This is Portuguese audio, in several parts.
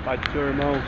Pai do Senhor, irmãos.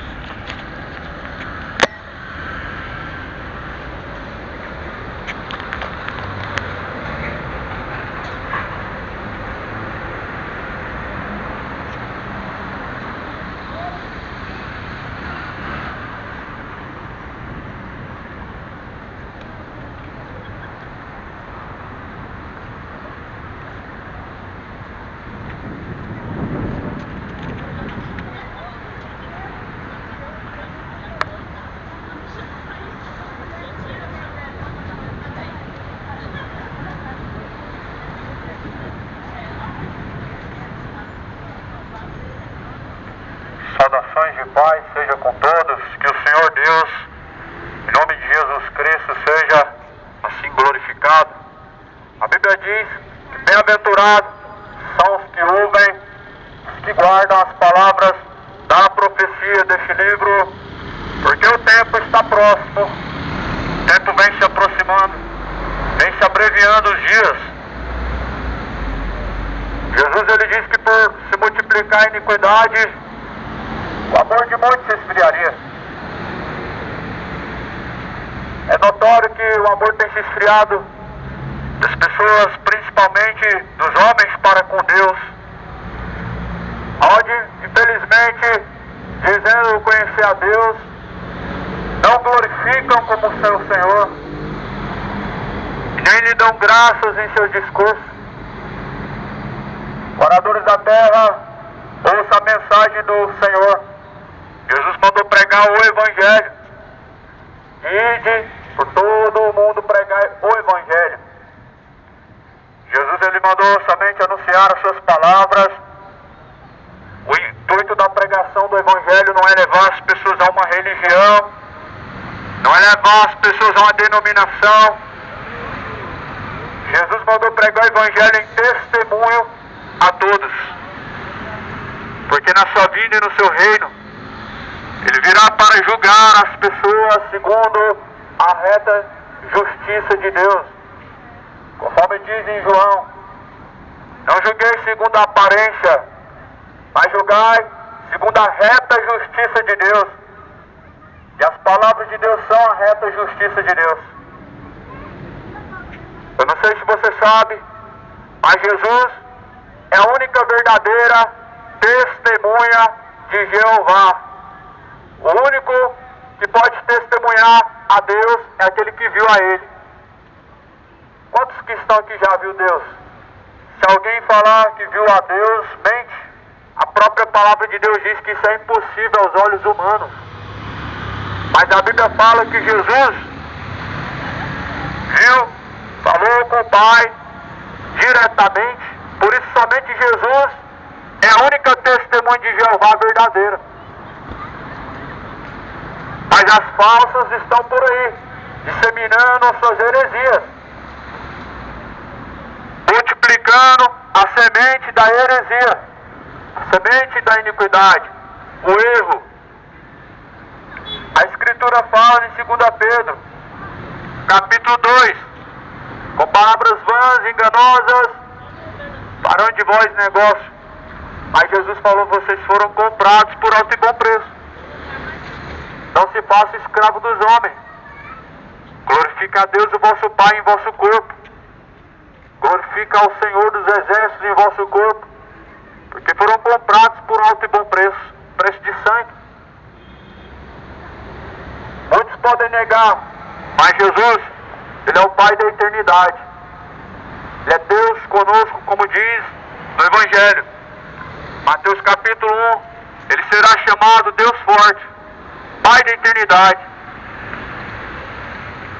Saudações de paz seja com todos, que o Senhor Deus, em nome de Jesus Cristo, seja assim glorificado. A Bíblia diz que bem-aventurados são os que ouvem, os que guardam as palavras da profecia deste livro, porque o tempo está próximo, o tempo vem se aproximando, vem se abreviando os dias. Jesus ele diz que por se multiplicar a iniquidade, o amor de muitos se esfriaria. É notório que o amor tem se esfriado das pessoas, principalmente dos homens para com Deus, onde, infelizmente, dizendo conhecer a Deus, não glorificam como seu Senhor, e nem lhe dão graças em seus discursos. Moradores da terra, ouça a mensagem do Senhor. Jesus mandou pregar o Evangelho. Ide por todo o mundo pregar o Evangelho. Jesus ele mandou somente anunciar as suas palavras. O intuito da pregação do Evangelho não é levar as pessoas a uma religião, não é levar as pessoas a uma denominação. Jesus mandou pregar o Evangelho em testemunho a todos. Porque na sua vida e no seu reino, Ele virá para julgar as pessoas segundo a reta justiça de Deus. Conforme diz em João, não julguei segundo a aparência, mas julgai segundo a reta justiça de Deus. E as palavras de Deus são a reta justiça de Deus. Eu não sei se você sabe, mas Jesus é a única verdadeira testemunha de Jeová. O único que pode testemunhar a Deus é aquele que viu a Ele. Quantos que estão aqui já viu Deus? Se alguém falar que viu a Deus, mente. A própria palavra de Deus diz que isso é impossível aos olhos humanos. Mas a Bíblia fala que Jesus viu, falou com o Pai diretamente. Por isso somente Jesus é a única testemunha de Jeová verdadeira. Mas as falsas estão por aí, disseminando suas heresias, multiplicando a semente da heresia, a semente da iniquidade, o erro. A Escritura fala em 2 Pedro, capítulo 2, com palavras vãs, enganosas, farão de vós negócio. Mas Jesus falou, vocês foram comprados por alto e bom preço. Não se faça escravo dos homens. Glorifica a Deus o vosso Pai em vosso corpo. Glorifica ao Senhor dos exércitos em vosso corpo. Porque foram comprados por alto e bom preço. Preço de sangue. Muitos podem negar, mas Jesus, Ele é o Pai da eternidade. Ele é Deus conosco, como diz no Evangelho. Mateus capítulo 1, Ele será chamado Deus forte, Pai da eternidade.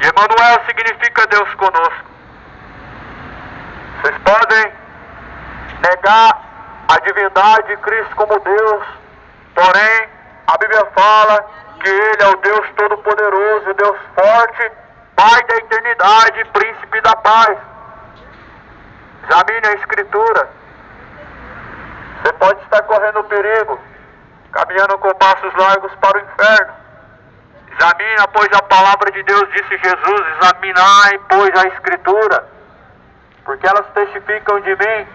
E Emanuel significa Deus conosco. Vocês podem negar a divindade de Cristo como Deus, porém a Bíblia fala que Ele é o Deus Todo-Poderoso, o Deus forte, Pai da eternidade, Príncipe da paz. Examine a Escritura. Você pode estar correndo perigo, caminhando com passos largos para o inferno. Examina, pois a palavra de Deus, disse Jesus, examinai, pois a Escritura, porque elas testificam de mim,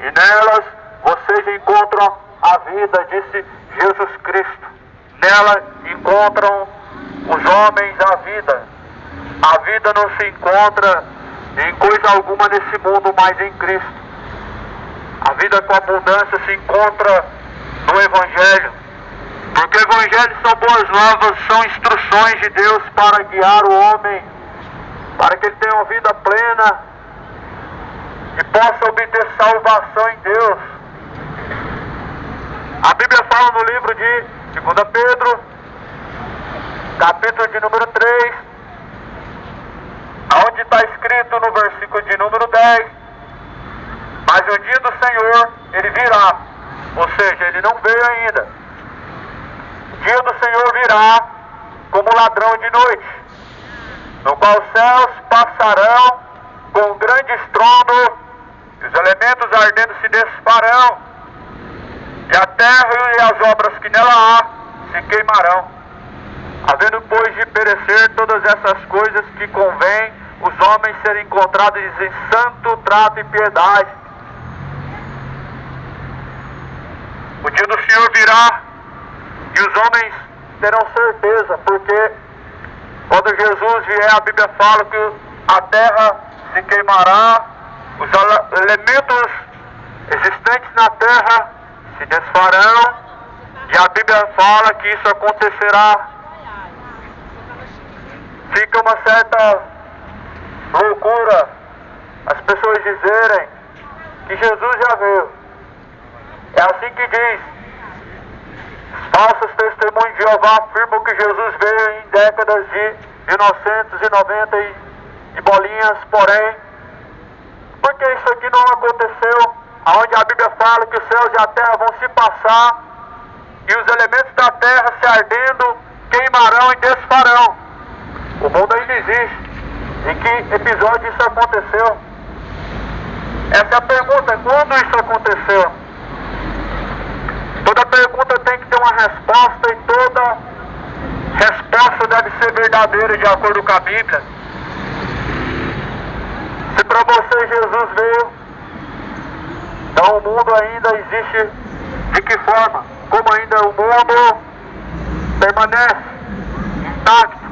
e nelas vocês encontram a vida, disse Jesus Cristo. Nela encontram os homens a vida. A vida não se encontra em coisa alguma nesse mundo, mas em Cristo. A vida com abundância se encontra no Evangelho. Porque o Evangelho são boas novas, são instruções de Deus para guiar o homem, para que ele tenha uma vida plena e possa obter salvação em Deus. A Bíblia fala no livro de 2 Pedro, capítulo de número 3, onde está escrito no versículo de número 10, mas o dia do Senhor, ele virá, ou seja, ele não veio ainda. O dia do Senhor virá como ladrão de noite, no qual os céus passarão com grande estrondo, e os elementos ardendo se desfarão, e a terra e as obras que nela há se queimarão. Havendo, pois, de perecer todas essas coisas, que convém os homens serem encontrados em santo trato e piedade. O dia do Senhor virá, e os homens terão certeza, porque quando Jesus vier, a Bíblia fala que a terra se queimará, os elementos existentes na terra se desfarão, e a Bíblia fala que isso acontecerá. Fica uma certa loucura as pessoas dizerem que Jesus já veio. É assim que diz. Falsos testemunhos de Jeová afirmam que Jesus veio em décadas de 1990 e bolinhas, porém, porque isso aqui não aconteceu, aonde a Bíblia fala que os céus e a terra vão se passar, e os elementos da terra se ardendo, queimarão e desfarão. O mundo ainda existe. Em que episódio isso aconteceu? Essa é a pergunta, quando isso aconteceu? Toda pergunta tem que ter uma resposta, e toda resposta deve ser verdadeira de acordo com a Bíblia. Se para você Jesus veio, então o mundo ainda existe de que forma? Como ainda o mundo permanece intacto?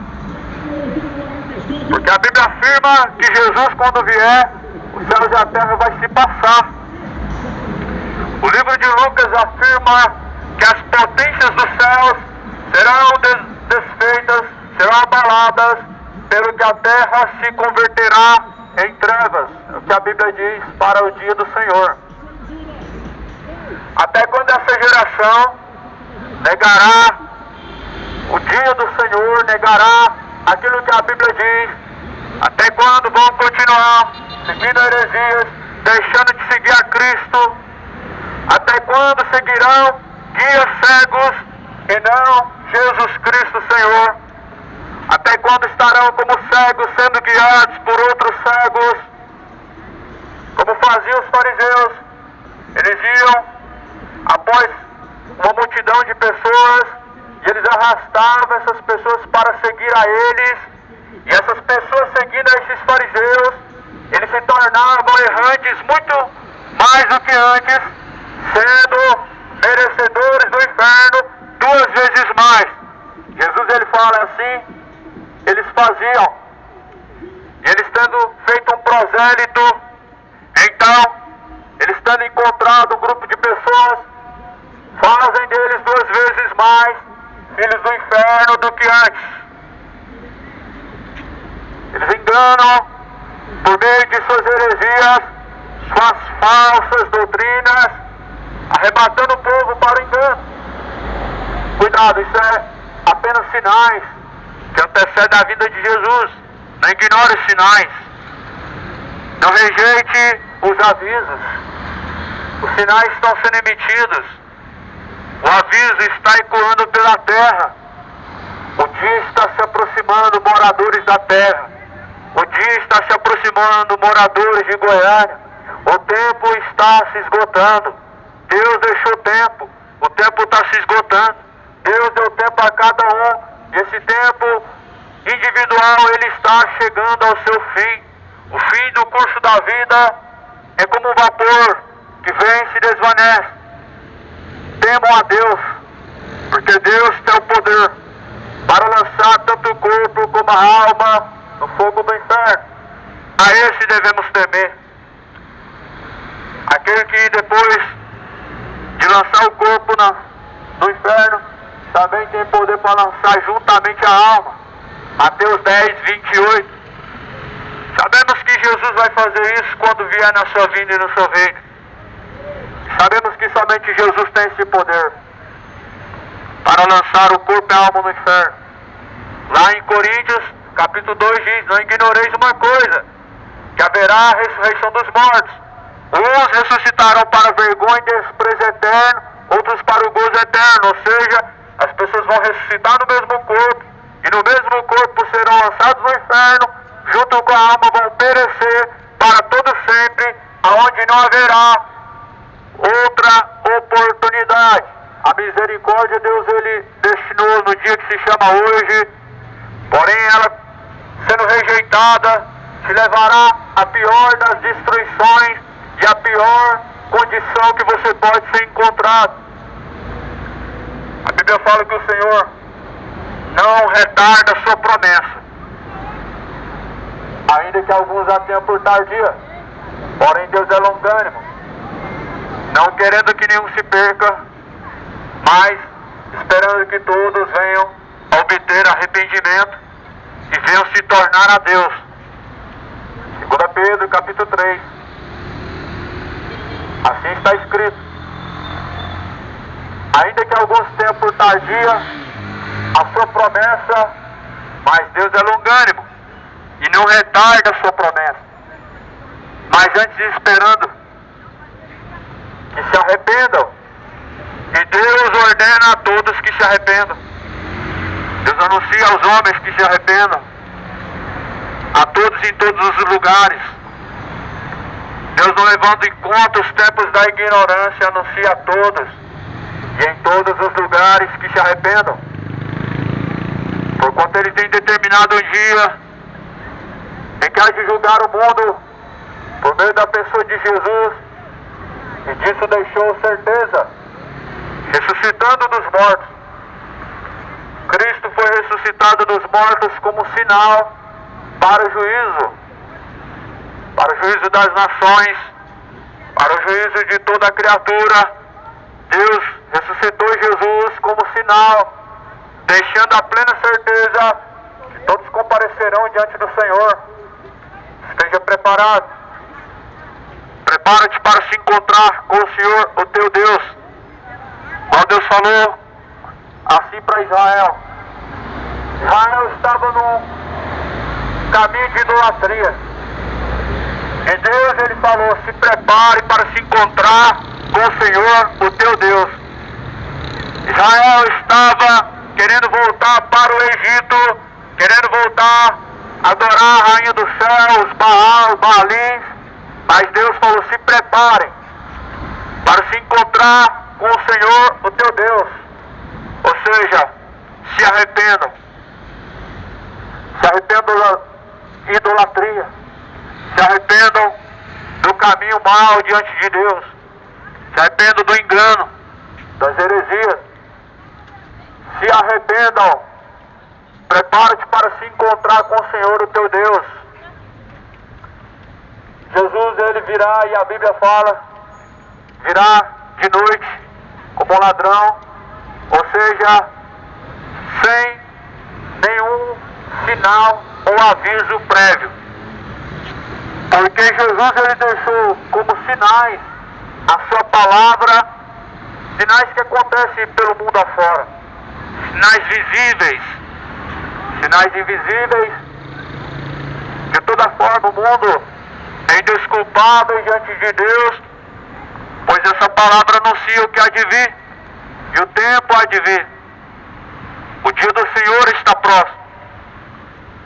Porque a Bíblia afirma que Jesus, quando vier, os céus e a terra vai se passar. O livro de Lucas afirma que as potências dos céus serão desfeitas, serão abaladas, pelo que a terra se converterá em trevas. É o que a Bíblia diz para o dia do Senhor. Até quando essa geração negará o dia do Senhor, negará aquilo que a Bíblia diz? Até quando vão continuar seguindo heresias, deixando de seguir a Cristo? Até quando seguirão guias cegos e não Jesus Cristo Senhor? Até quando estarão como cegos sendo guiados por outros cegos? Como faziam os fariseus, eles iam após uma multidão de pessoas e eles arrastavam essas pessoas para seguir a eles, e essas pessoas seguindo a esses fariseus, eles se tornavam errantes muito mais do que antes, sendo merecedores do inferno 2 vezes mais. Jesus, ele fala assim, eles faziam, e eles tendo feito um prosélito, então, eles tendo encontrado um grupo de pessoas, fazem deles 2 vezes mais filhos do inferno do que antes. Eles enganam por meio de suas heresias, suas falsas doutrinas, arrebatando o povo para o engano. Cuidado, isso é apenas sinais que antecedem a vinda de Jesus. Não ignore os sinais. Não rejeite os avisos. Os sinais estão sendo emitidos. O aviso está ecoando pela terra. O dia está se aproximando, moradores da terra. O dia está se aproximando, moradores de Goiânia. O tempo está se esgotando. Deus deixou tempo. O tempo está se esgotando. Deus deu tempo a cada um. E esse tempo individual, ele está chegando ao seu fim. O fim do curso da vida é como um vapor que vem e se desvanece. temam a Deus, porque Deus tem o poder para lançar tanto o corpo como a alma no fogo do inferno. A esse devemos temer. Aquele que depois de lançar o corpo no inferno, também tem poder para lançar juntamente a alma. Mateus 10, 28. Sabemos que Jesus vai fazer isso quando vier na sua vinda e no seu reino. Sabemos que somente Jesus tem esse poder para lançar o corpo e a alma no inferno. Lá em Coríntios, capítulo 2 diz: não ignoreis uma coisa, que haverá a ressurreição dos mortos. Uns ressuscitarão para vergonha e desprezo eterno, outros para o gozo eterno. Ou seja, as pessoas vão ressuscitar no mesmo corpo, e no mesmo corpo serão lançados no inferno, junto com a alma vão perecer para todo sempre, aonde não haverá outra oportunidade. A misericórdia de Deus ele destinou no dia que se chama hoje, porém ela, sendo rejeitada, te levará à pior das destruições e à pior condição que você pode ser encontrado. A Bíblia fala que o Senhor não retarda a sua promessa, ainda que alguns a tenham por tardia, porém Deus é longânimo, não querendo que nenhum se perca, mas esperando que todos venham a obter arrependimento e venham se tornar a Deus. 2 Pedro capítulo 3. Assim está escrito: ainda que alguns tenham por tardia a sua promessa, mas Deus é longânimo e não retarda a sua promessa, mas antes esperando que se arrependam, e Deus ordena a todos que se arrependam. Deus anuncia aos homens que se arrependam, a todos em todos os lugares. Deus, não levando em conta os tempos da ignorância, anuncia a todos e em todos os lugares que se arrependam, porquanto Ele tem determinado um dia em que há de julgar o mundo por meio da pessoa de Jesus, e disso deixou certeza, ressuscitando dos mortos. Cristo foi ressuscitado dos mortos como sinal para o juízo das nações, para o juízo de toda a criatura. Deus ressuscitou Jesus como sinal, deixando a plena certeza que todos comparecerão diante do Senhor. Esteja preparado. Prepara-te para se encontrar com o Senhor, o teu Deus. Quando Deus falou assim para Israel, Israel estava num caminho de idolatria. E Deus ele falou: se prepare para se encontrar com o Senhor, o teu Deus. Israel estava querendo voltar para o Egito, querendo voltar a adorar a rainha dos céus, Baal, Baalins, mas Deus falou: se preparem para se encontrar com o Senhor, o teu Deus. Ou seja, se arrependam da idolatria, se arrependam do caminho mau diante de Deus, se arrependam do engano, das heresias, se arrependam, prepara-te para se encontrar com o Senhor, o teu Deus. Jesus ele virá, e a Bíblia fala, virá de noite como um ladrão, ou seja, sem nenhum sinal ou aviso prévio, porque Jesus ele deixou como sinais a sua palavra, sinais que acontecem pelo mundo afora, sinais visíveis, sinais invisíveis. De toda forma o mundo é indesculpável diante de Deus, pois essa palavra anuncia o que há de vir, e o tempo há de vir. O dia do Senhor está próximo.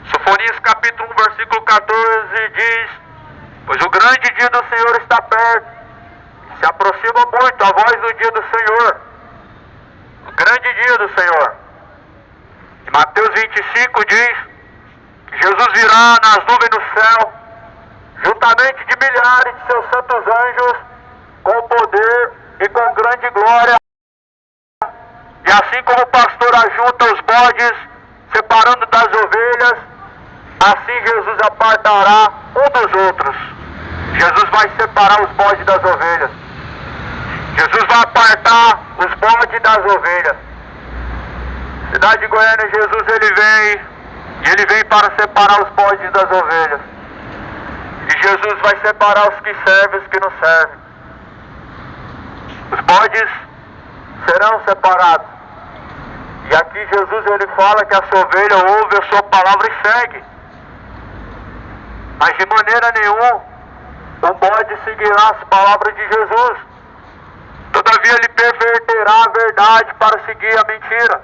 Sofonias capítulo 1, versículo 14 diz: pois o grande dia do Senhor está perto, se aproxima muito a voz do dia do Senhor, o grande dia do Senhor. E Mateus 25 diz que Jesus virá nas nuvens do céu, juntamente de milhares de seus santos anjos, com poder e com grande glória. E assim como o pastor ajunta os bodes, separando das ovelhas, assim Jesus apartará um dos outros. Jesus vai separar os bodes das ovelhas. Jesus vai apartar os bodes das ovelhas. Cidade de Goiânia, Jesus ele vem para separar os bodes das ovelhas. E Jesus vai separar os que servem e os que não servem. Os bodes serão separados. E aqui Jesus ele fala que essa ovelha ouve a sua palavra e segue. Mas de maneira nenhuma o bode seguirá as palavras de Jesus. Todavia ele perverterá a verdade para seguir a mentira.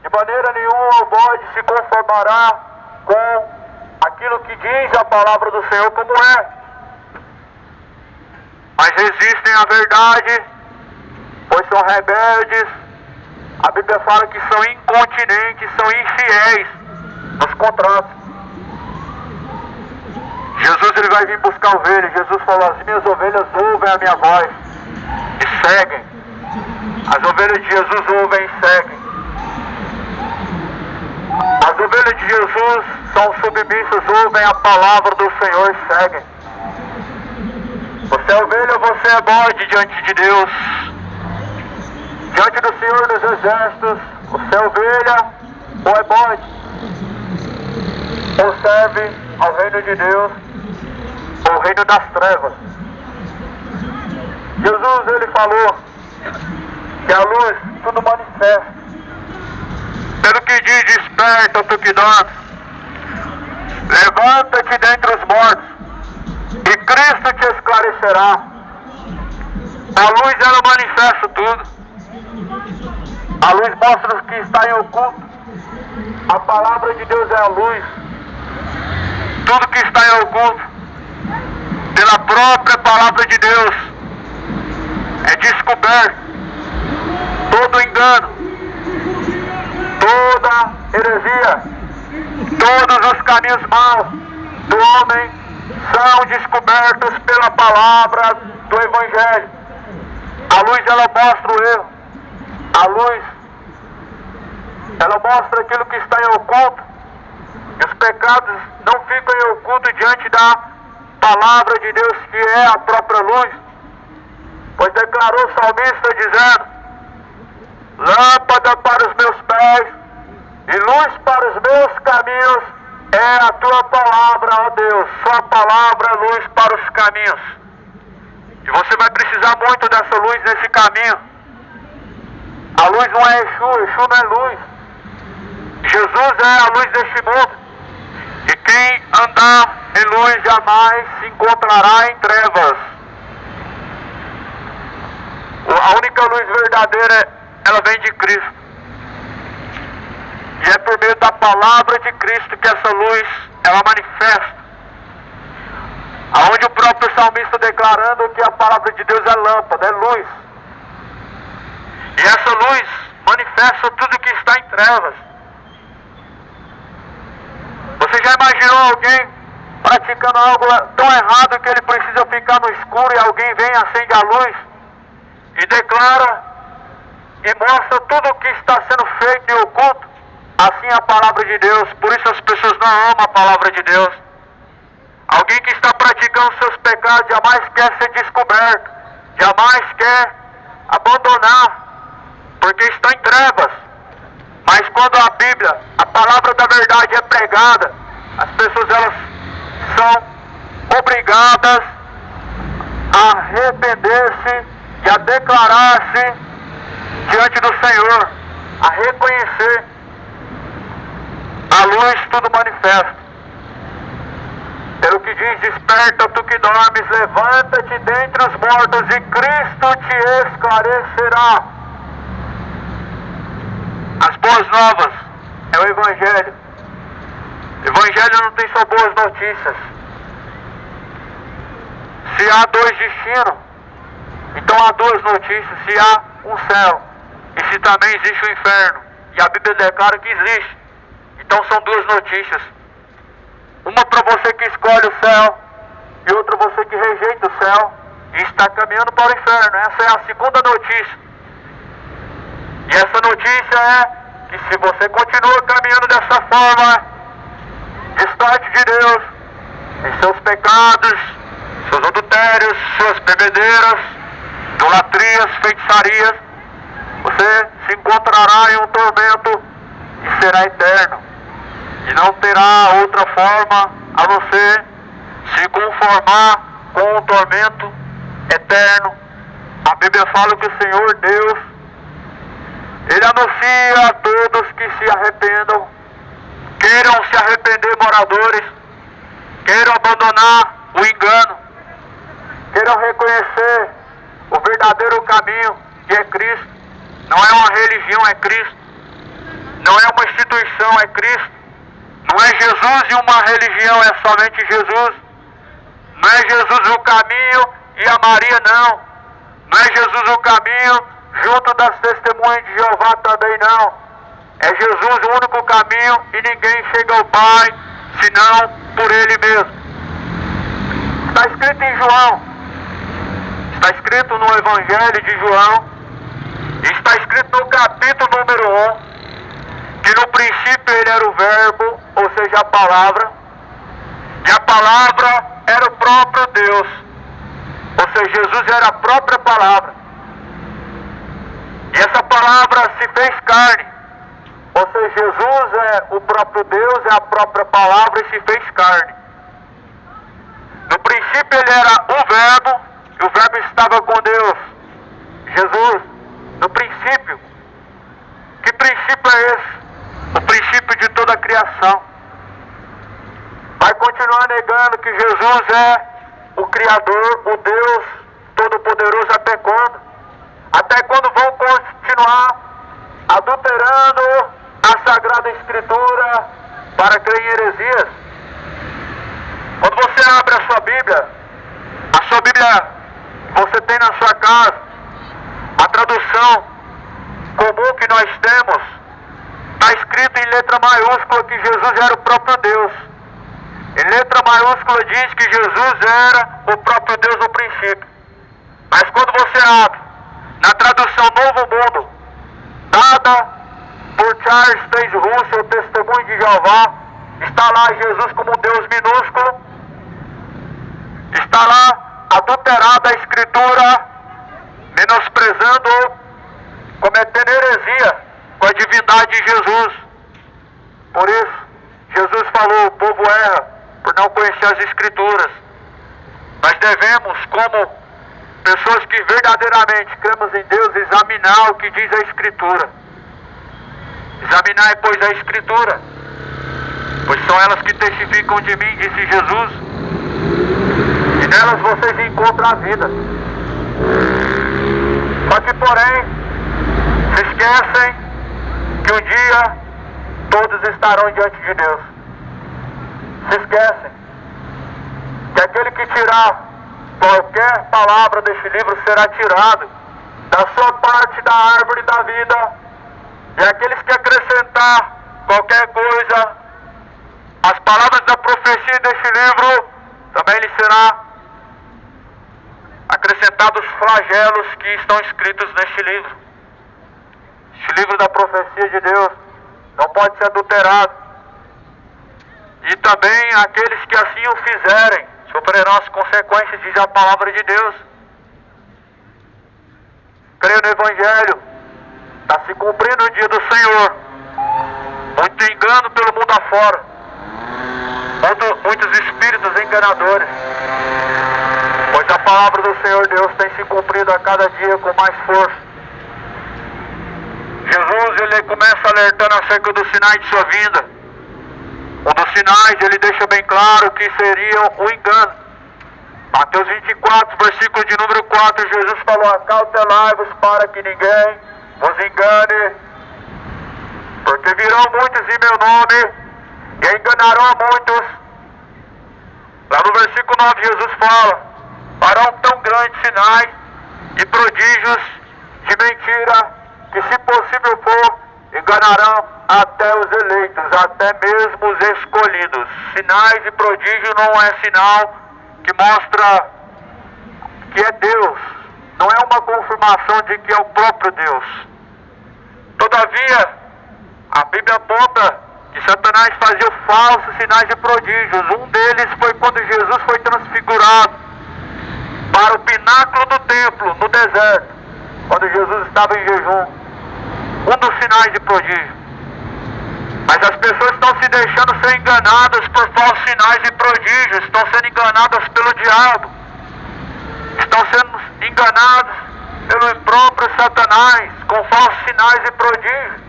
De maneira nenhuma o bode se conformará com aquilo que diz a palavra do Senhor como é. Mas resistem à verdade, pois são rebeldes. A Bíblia fala que são incontinentes, são infiéis nos contratos. Jesus ele vai vir buscar ovelhas. Jesus falou: as minhas ovelhas ouvem a minha voz e seguem. As ovelhas de Jesus ouvem e seguem. As ovelhas de Jesus são submissas, ouvem a palavra do Senhor e seguem. Você é ovelha ou você é bode diante de Deus? Diante do Senhor dos Exércitos, você é ovelha ou é bode? Ou serve ao reino de Deus ou ao reino das trevas? Jesus ele falou que a luz tudo manifesta. Pelo que diz: desperta, tu que dormes, levanta-te dentre os mortos, e Cristo te esclarecerá. A luz ela manifesta tudo. A luz mostra o que está em oculto. A palavra de Deus é a luz. Tudo que está em oculto, pela própria palavra de Deus, é descoberto. Todo engano, toda heresia, todos os caminhos maus do homem são descobertos pela palavra do Evangelho. A luz ela mostra o erro. A luz ela mostra aquilo que está em oculto. E os pecados não ficam em oculto diante da palavra de Deus, que é a própria luz. Pois declarou o salmista dizendo: lâmpada para os meus pés e luz para os meus caminhos é a tua palavra, ó Deus. Sua palavra é luz para os caminhos. E você vai precisar muito dessa luz nesse caminho. A luz não é Exu, Exu não é luz. Jesus é a luz deste mundo. E quem andar em luz jamais se encontrará em trevas. A única luz verdadeira, ela vem de Cristo. E é por meio da palavra de Cristo que essa luz, ela manifesta. Aonde o próprio salmista declarando que a palavra de Deus é lâmpada, é luz. E essa luz manifesta tudo que está em trevas. Você já imaginou alguém praticando algo tão errado que ele precisa ficar no escuro e alguém vem, acende a luz e declara e mostra tudo o que está sendo feito em oculto? Assim é a palavra de Deus. Por isso as pessoas não amam a palavra de Deus. Alguém que está praticando seus pecados jamais quer ser descoberto, jamais quer abandonar, porque está em trevas. Mas quando a Bíblia, a palavra da verdade é pregada, as pessoas elas são obrigadas a arrepender-se e a declarar-se diante do Senhor, a reconhecer. A luz tudo manifesta. Pelo que diz: desperta, tu que dormes, levanta-te dentre os mortos e Cristo te esclarecerá. As boas novas é o Evangelho. O Evangelho não tem só boas notícias. Se há dois destinos, então há duas notícias. Se há um céu e se também existe o inferno, e a Bíblia declara que existe, então são duas notícias. Uma para você que escolhe o céu e outra você que rejeita o céu e está caminhando para o inferno. Essa é a segunda notícia. E essa notícia é que se você continua caminhando dessa forma, distante de Deus, em seus pecados, seus adultérios, suas bebedeiras, idolatrias, feitiçarias, você se encontrará em um tormento que será eterno. E não terá outra forma a não ser se conformar com o tormento eterno. A Bíblia fala que o Senhor Deus, Ele anuncia a todos que se arrependam, queiram se arrepender, moradores, queiram abandonar o engano, queiram reconhecer o verdadeiro caminho, que é Cristo. Não é uma religião, é Cristo. Não é uma instituição, é Cristo. Não é Jesus e uma religião, é somente Jesus. Não é Jesus o caminho e a Maria, não. Não é Jesus o caminho junto das testemunhas de Jeová também, não. É Jesus o único caminho e ninguém chega ao Pai senão por Ele mesmo. Está escrito em João, está escrito no Evangelho de João, e está escrito no capítulo número 1, que no princípio Ele era o Verbo, ou seja, a palavra, e a palavra era o próprio Deus, ou seja, Jesus era a própria palavra. E essa palavra se fez carne, ou seja, Jesus é o próprio Deus, é a própria palavra e se fez carne. No princípio Ele era o Verbo, e o Verbo estava com Deus. Jesus, no princípio. Que princípio é esse? O princípio de toda a criação. Vai continuar negando que Jesus é o Criador, o Deus Todo-Poderoso até quando? Até quando vão continuar adulterando a Sagrada Escritura para crer em heresias? Quando você abre a sua Bíblia você tem na sua casa, a tradução comum que nós temos, está escrito em letra maiúscula que Jesus era o próprio Deus. Em letra maiúscula diz que Jesus era o próprio Deus no princípio. Mas quando você abre na tradução Novo Mundo, dada por Charles Taze Russell, o Testemunho de Jeová, está lá Jesus como Deus minúsculo, está lá adulterada a Escritura, menosprezando ou cometendo heresia com a divindade de Jesus. Por isso, Jesus falou, o povo erra por não conhecer as Escrituras. Nós devemos, como pessoas que verdadeiramente cremos em Deus, examinar o que diz a Escritura. Examinar, pois, a Escritura, pois são elas que testificam de mim, disse Jesus, e nelas vocês encontram a vida. Só que, porém, se esquecem que um dia todos estarão diante de Deus. Se esquecem que aquele que tirar qualquer palavra deste livro será tirado da sua parte da árvore da vida, e aqueles que acrescentar qualquer coisa às palavras da profecia deste livro, também lhe será acrescentados flagelos que estão escritos neste livro. Este livro da profecia de Deus não pode ser adulterado. E também aqueles que assim o fizerem sofrerão as consequências, diz a palavra de Deus. Creio no Evangelho. Está se cumprindo o dia do Senhor. Muito engano pelo mundo afora. Muitos espíritos enganadores. Pois a palavra do Senhor Deus tem se cumprido a cada dia com mais força. Jesus, ele começa alertando acerca dos sinais de sua vinda. Um dos sinais, ele deixa bem claro que seria o engano. Mateus 24, versículo de número 4, Jesus falou, acautelai-vos para que ninguém vos engane, porque virão muitos em meu nome e enganarão a muitos. Lá no versículo 9, Jesus fala, farão tão grandes sinais e prodígios de mentira, que se possível for, enganarão até os eleitos, até mesmo os escolhidos. Sinais e prodígio não é sinal que mostra que é Deus, não é uma confirmação de que é o próprio Deus. a Bíblia aponta que Satanás fazia falsos sinais e prodígios. Um deles foi quando Jesus foi transfigurado para o pináculo do templo, no deserto, quando Jesus estava em jejum. Um dos sinais de prodígio. Mas as pessoas estão se deixando ser enganadas por falsos sinais e prodígios, estão sendo enganadas pelo diabo, estão sendo enganados pelo próprio Satanás, com falsos sinais e prodígios.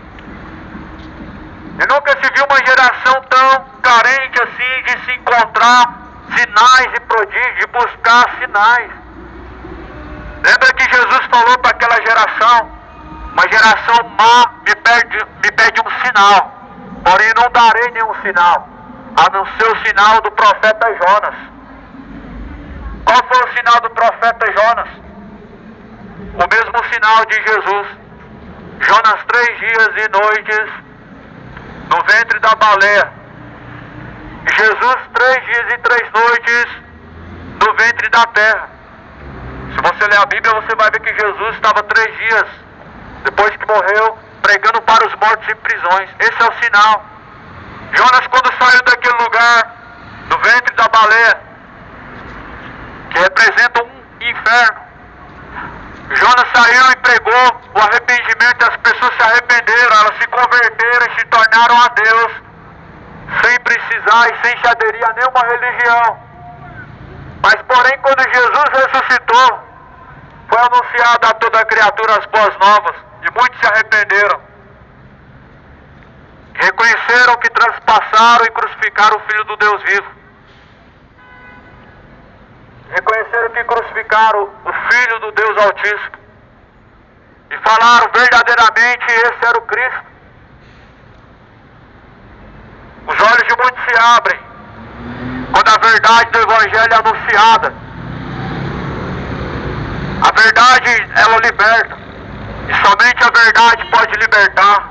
E nunca se viu uma geração tão carente assim de se encontrar sinais e prodígios, de buscar sinais. Lembra que Jesus falou para aquela geração: uma geração má me pede um sinal, porém não darei nenhum sinal, a não ser o sinal do profeta Jonas. Qual foi o sinal do profeta Jonas? O mesmo sinal de Jesus. Jonas 3 dias e noites no ventre da baleia. Jesus 3 dias e 3 noites no ventre da terra. Se você ler a Bíblia, você vai ver que Jesus estava 3 dias depois que morreu, pregando para os mortos em prisões. Esse é o sinal. Jonas, quando saiu daquele lugar, do ventre da baleia, que representa um inferno, Jonas saiu e pregou o arrependimento, e as pessoas se arrependeram, elas se converteram e se tornaram a Deus, sem precisar e sem se aderir a nenhuma religião. Mas porém, quando Jesus ressuscitou, foi anunciado a toda a criatura as boas novas, e muitos se arrependeram. Reconheceram que transpassaram e crucificaram o Filho do Deus vivo. Reconheceram que crucificaram o Filho do Deus Altíssimo. E falaram verdadeiramente: esse era o Cristo. Os olhos de muitos se abrem quando a verdade do Evangelho é anunciada. A verdade, ela liberta. E somente a verdade pode libertar.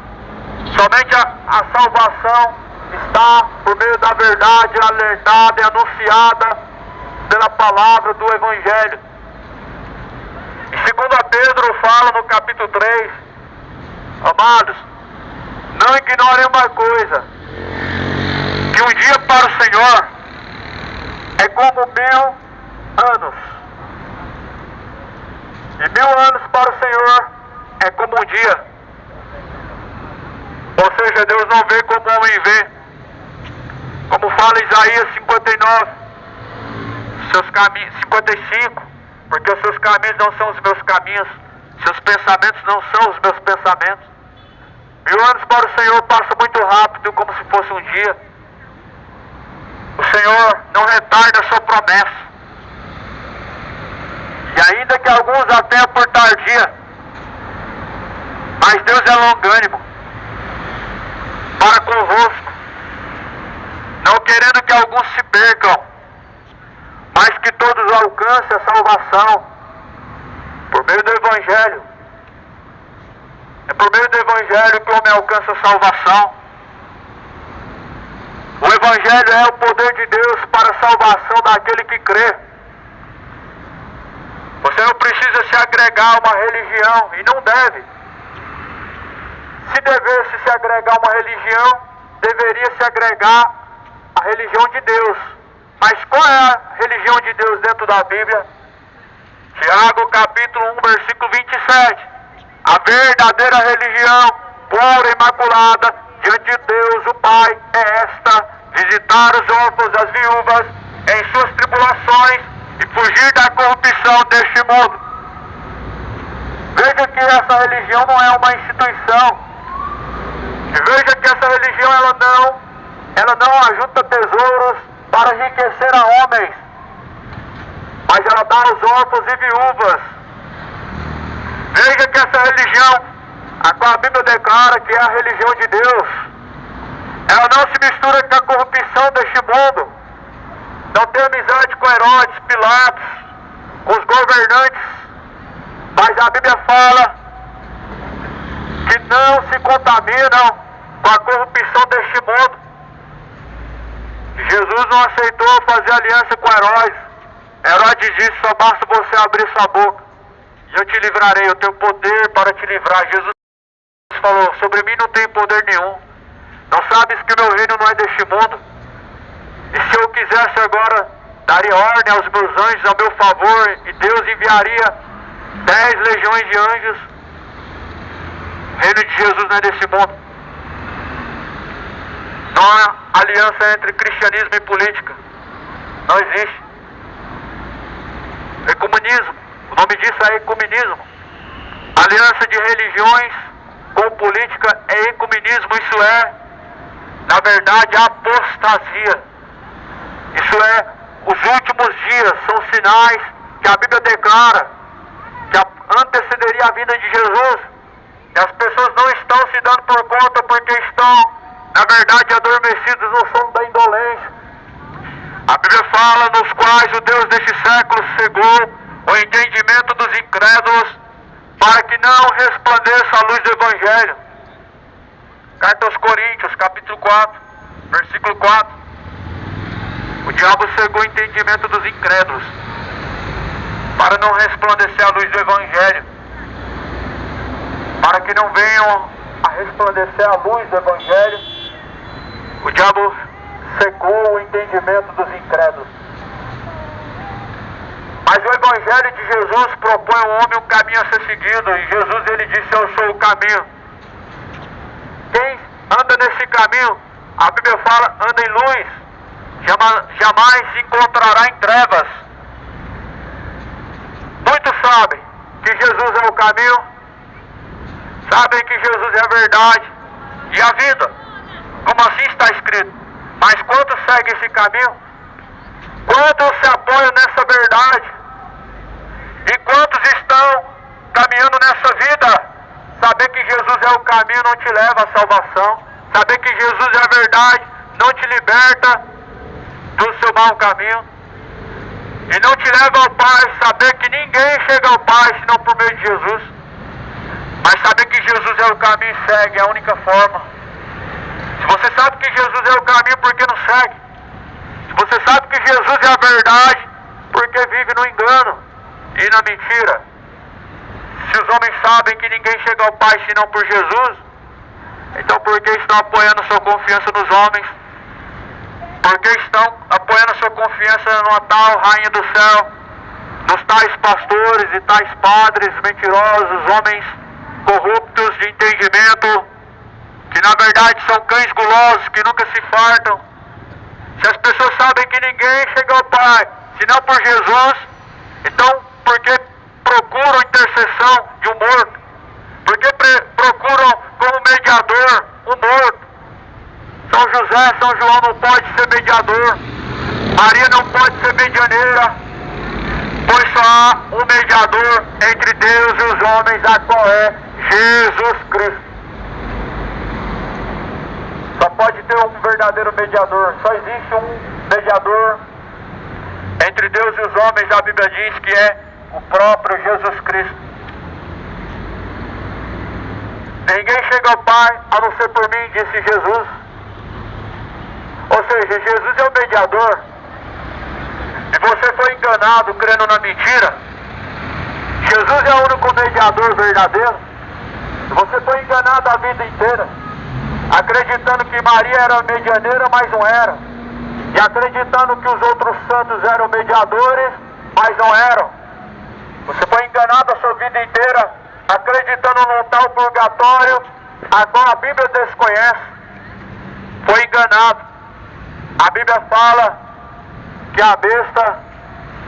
Somente a salvação está por meio da verdade alertada e anunciada pela palavra do Evangelho. E 2 Pedro fala no capítulo 3, amados, não ignorem uma coisa, que um dia para o Senhor é como 1000 anos, e 1000 anos para o Senhor é como um dia. Ou seja, Deus não vê como o homem vê. Como fala Isaías 59, 55, porque os seus caminhos não são os meus caminhos, seus pensamentos não são os meus pensamentos. 1000 anos para o Senhor passa muito rápido, como se fosse um dia. O Senhor não retarda a sua promessa. E ainda que alguns a tenham por tardia, mas Deus é longânimo para convosco, não querendo que alguns se percam, mas que todos alcancem a salvação por meio do Evangelho. É por meio do Evangelho que o homem alcança a salvação. O Evangelho é o poder de Deus para a salvação daquele que crê. Você não precisa se agregar a uma religião, e não deve. Se devesse se agregar a uma religião, deveria se agregar à religião de Deus. Mas qual é a religião de Deus dentro da Bíblia? Tiago capítulo 1, versículo 27. A verdadeira religião, pura e imaculada, diante de Deus o Pai, é esta: visitar os órfãos e as viúvas em suas tribulações e fugir da corrupção deste mundo. Veja que essa religião não é uma instituição. E veja que essa religião ela não ajunta tesouros para enriquecer a homens, mas ela dá aos órfãos e viúvas. Veja que essa religião, a qual a Bíblia declara que é a religião de Deus, ela não se mistura com a corrupção deste mundo. Não tem amizade com Herodes, Pilatos, com os governantes, mas a Bíblia fala que não se contaminam com a corrupção deste mundo. Jesus não aceitou fazer aliança com Herodes. Herodes disse: só basta você abrir sua boca e eu te livrarei, eu tenho poder para te livrar. Jesus falou: sobre mim não tem poder nenhum. Não sabes que meu reino não é deste mundo? E se eu quisesse agora, daria ordem aos meus anjos a meu favor, e Deus enviaria 10 legiões de anjos. O reino de Jesus não é desse mundo. Não há aliança entre cristianismo e política. Não existe. Ecumenismo. O nome disso é ecumenismo. Aliança de religiões com política é ecumenismo. Isso é, na verdade, apostasia. Isso é, os últimos dias são sinais que a Bíblia declara que antecederia a vinda de Jesus. E as pessoas não estão se dando por conta porque estão, na verdade, adormecidos no sono da indolência. A Bíblia fala: nos quais o Deus deste século cegou o entendimento dos incrédulos, para que não resplandeça a luz do Evangelho. Carta aos Coríntios, capítulo 4, versículo 4. O diabo cegou o entendimento dos incrédulos, para não resplandecer a luz do Evangelho, para que não venham a resplandecer a luz do Evangelho. O diabo cegou o entendimento dos incrédulos. Mas o Evangelho de Jesus propõe ao homem um caminho a ser seguido. E Jesus, ele disse: eu sou o caminho. Quem anda nesse caminho, a Bíblia fala, anda em luz, jamais se encontrará em trevas. Muitos sabem que Jesus é o caminho, sabem que Jesus é a verdade e a vida, como assim está escrito. Mas quantos seguem esse caminho? Quantos se apoiam nessa verdade? E quantos estão caminhando nessa vida? Saber que Jesus é o caminho não te leva à salvação. Saber que Jesus é a verdade não te liberta do seu mau caminho. E não te leva ao Pai. Saber que ninguém chega ao Pai senão por meio de Jesus. Mas saber que Jesus é o caminho e segue é a única forma. Se você sabe que Jesus é o caminho, por que não segue? Se você sabe que Jesus é a verdade, por que vive no engano e na mentira? Se os homens sabem que ninguém chega ao Pai senão por Jesus, então por que estão apoiando sua confiança nos homens? Por que estão apoiando sua confiança numa tal rainha do céu, nos tais pastores e tais padres mentirosos, homens corruptos de entendimento, que na verdade são cães gulosos que nunca se fartam? Se as pessoas sabem que ninguém chega ao Pai senão por Jesus, então por que procuram intercessão de um morto? Por que procuram como mediador um morto? São José, São João não pode ser mediador, Maria não pode ser medianeira, pois só há um mediador entre Deus e os homens, a qual é Jesus Cristo. Só pode ter um verdadeiro mediador. Só existe um mediador entre Deus e os homens. A Bíblia diz que é o próprio Jesus Cristo. Ninguém chega ao Pai a não ser por mim, disse Jesus. Ou seja, Jesus é o mediador. E você foi enganado crendo na mentira. Jesus é o único mediador verdadeiro. E você foi enganado a vida inteira, acreditando que Maria era medianeira, mas não era. E acreditando que os outros santos eram mediadores, mas não eram. Você foi enganado a sua vida inteira, acreditando num tal purgatório, a qual a Bíblia desconhece. Foi enganado. A Bíblia fala que a besta,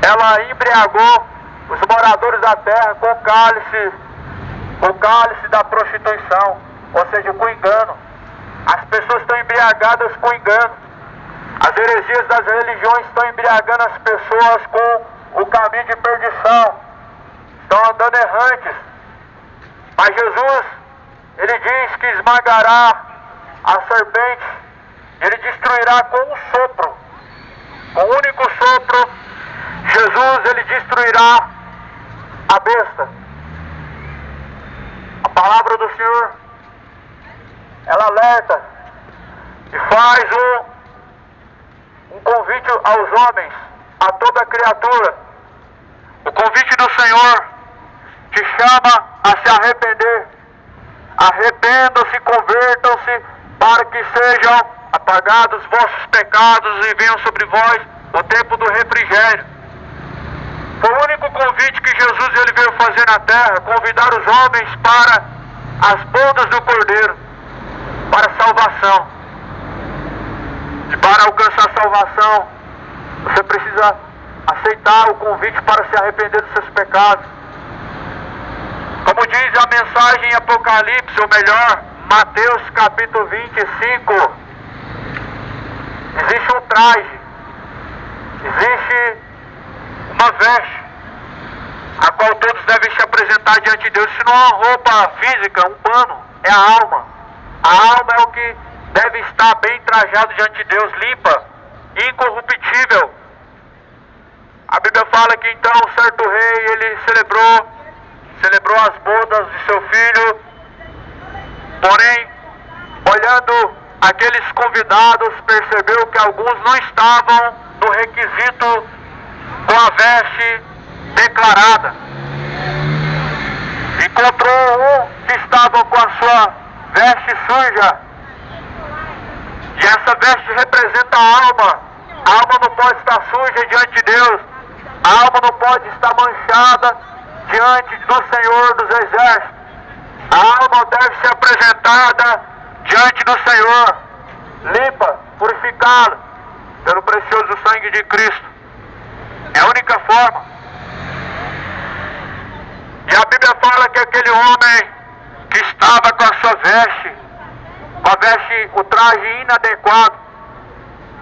ela embriagou os moradores da terra com o cálice da prostituição, ou seja, com engano. As pessoas estão embriagadas com engano. As heresias das religiões estão embriagando as pessoas com o caminho de perdição. Estão andando errantes. Mas Jesus, ele diz que esmagará a serpente. Ele destruirá com um sopro. Com um único sopro, Jesus, ele destruirá a besta. A palavra do Senhor, ela alerta e faz um convite aos homens, a toda criatura. O convite do Senhor te chama a se arrepender. Arrependa arrependam-se, convertam-se, para que sejam apagados vossos pecados e venham sobre vós o tempo do refrigério. Foi o único convite que Jesus ele veio fazer na terra, convidar os homens para as bodas do Cordeiro, para a salvação. E para alcançar a salvação, você precisa aceitar o convite para se arrepender dos seus pecados. Como diz a mensagem em Apocalipse, ou melhor, Mateus capítulo 25, existe um traje, existe uma veste, a qual todos devem se apresentar diante de Deus. Isso não é uma roupa física, um pano, é a alma. A alma é o que deve estar bem trajado diante de Deus, limpa, incorruptível. A Bíblia fala que então um certo rei, ele celebrou as bodas de seu filho, porém, olhando aqueles convidados, percebeu que alguns não estavam no requisito com a veste declarada. Encontrou um que estava com a sua veste suja, e essa veste representa a alma. A alma não pode estar suja diante de Deus, a alma não pode estar manchada diante do Senhor dos Exércitos. A alma deve ser apresentada diante do Senhor, limpa, purificada pelo precioso sangue de Cristo. É a única forma. E a Bíblia fala que aquele homem que estava com a sua veste, o traje inadequado,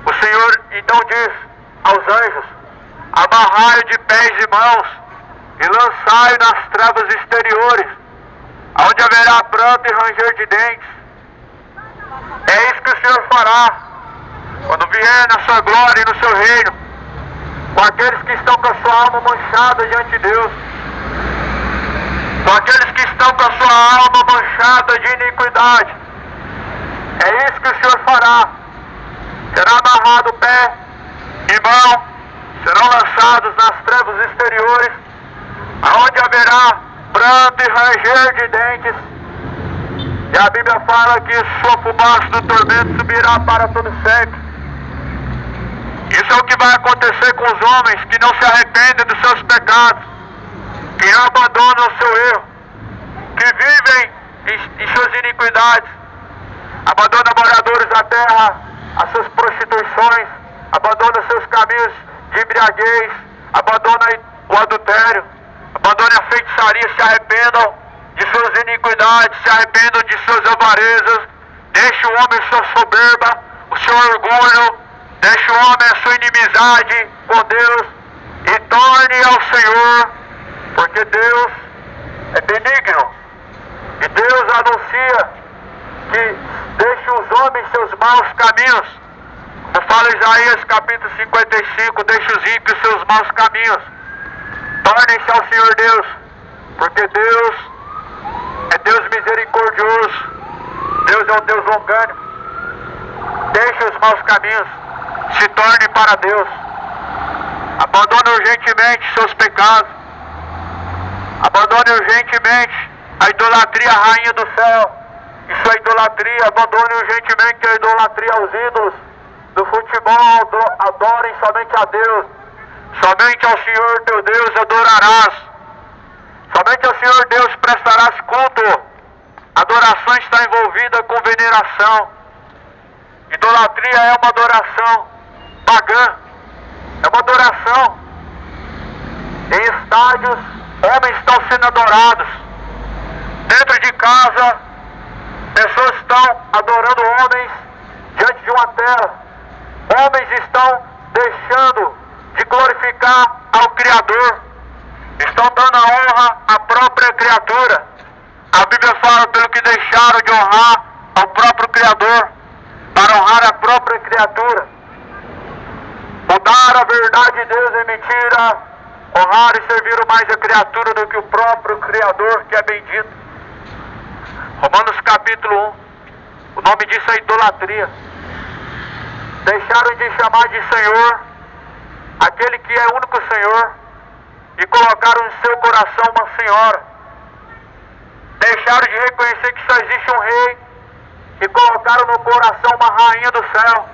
o Senhor então diz aos anjos: amarrai-o de pés e mãos e lançai-o nas trevas exteriores, onde haverá pranto e ranger de dentes. É isso que o Senhor fará quando vier na sua glória e no seu reino, com aqueles que estão com a sua alma manchada diante de Deus, com aqueles que estão com a sua alma manchada de iniquidade. É isso que o Senhor fará. Será amarrado pé e mão, serão lançados nas trevas exteriores, aonde haverá pranto e ranger de dentes. E a Bíblia fala que sua fumaça do tormento subirá para todo sempre. Isso é o que vai acontecer com os homens que não se arrependem dos seus pecados, que abandonam o seu erro, que vivem em suas iniquidades, abandonam moradores da terra, as suas prostituições, abandonam seus caminhos de embriaguez, abandonam o adultério, abandonam a feitiçaria, se arrependam de suas iniquidades, se arrependam de suas avarezas, deixe o homem sua soberba, o seu orgulho, deixe o homem a sua inimizade com Deus e torne ao Senhor, porque Deus é benigno e Deus anuncia que deixe os homens seus maus caminhos. Como fala Isaías capítulo 55, deixe os ímpios seus maus caminhos, tornem-se ao Senhor Deus, porque Deus é Deus misericordioso, Deus é um Deus longânimo. Deixe os maus caminhos, se torne para Deus, abandone urgentemente seus pecados, abandone urgentemente a idolatria à rainha do céu, isso é idolatria. Abandone urgentemente a idolatria aos ídolos do futebol, adorem somente a Deus, somente ao Senhor teu Deus adorarás, somente ao Senhor Deus prestarás culto. Adoração está envolvida com veneração. Idolatria é uma adoração pagã, é uma adoração. Em estádios, homens estão sendo adorados. Dentro de casa, pessoas estão adorando homens diante de uma tela. Homens estão deixando de glorificar ao Criador, estão dando a honra à própria criatura. A Bíblia fala pelo que deixaram de honrar ao próprio Criador, para honrar a própria criatura. Mudar a verdade de Deus em mentira, honrar e servir mais a criatura do que o próprio Criador, que é bendito. Romanos capítulo 1, o nome disso é idolatria. Deixaram de chamar de Senhor aquele que é o único Senhor e colocaram em seu coração uma senhora. deixaram de reconhecer que só existe um rei e colocaram no coração uma rainha do céu.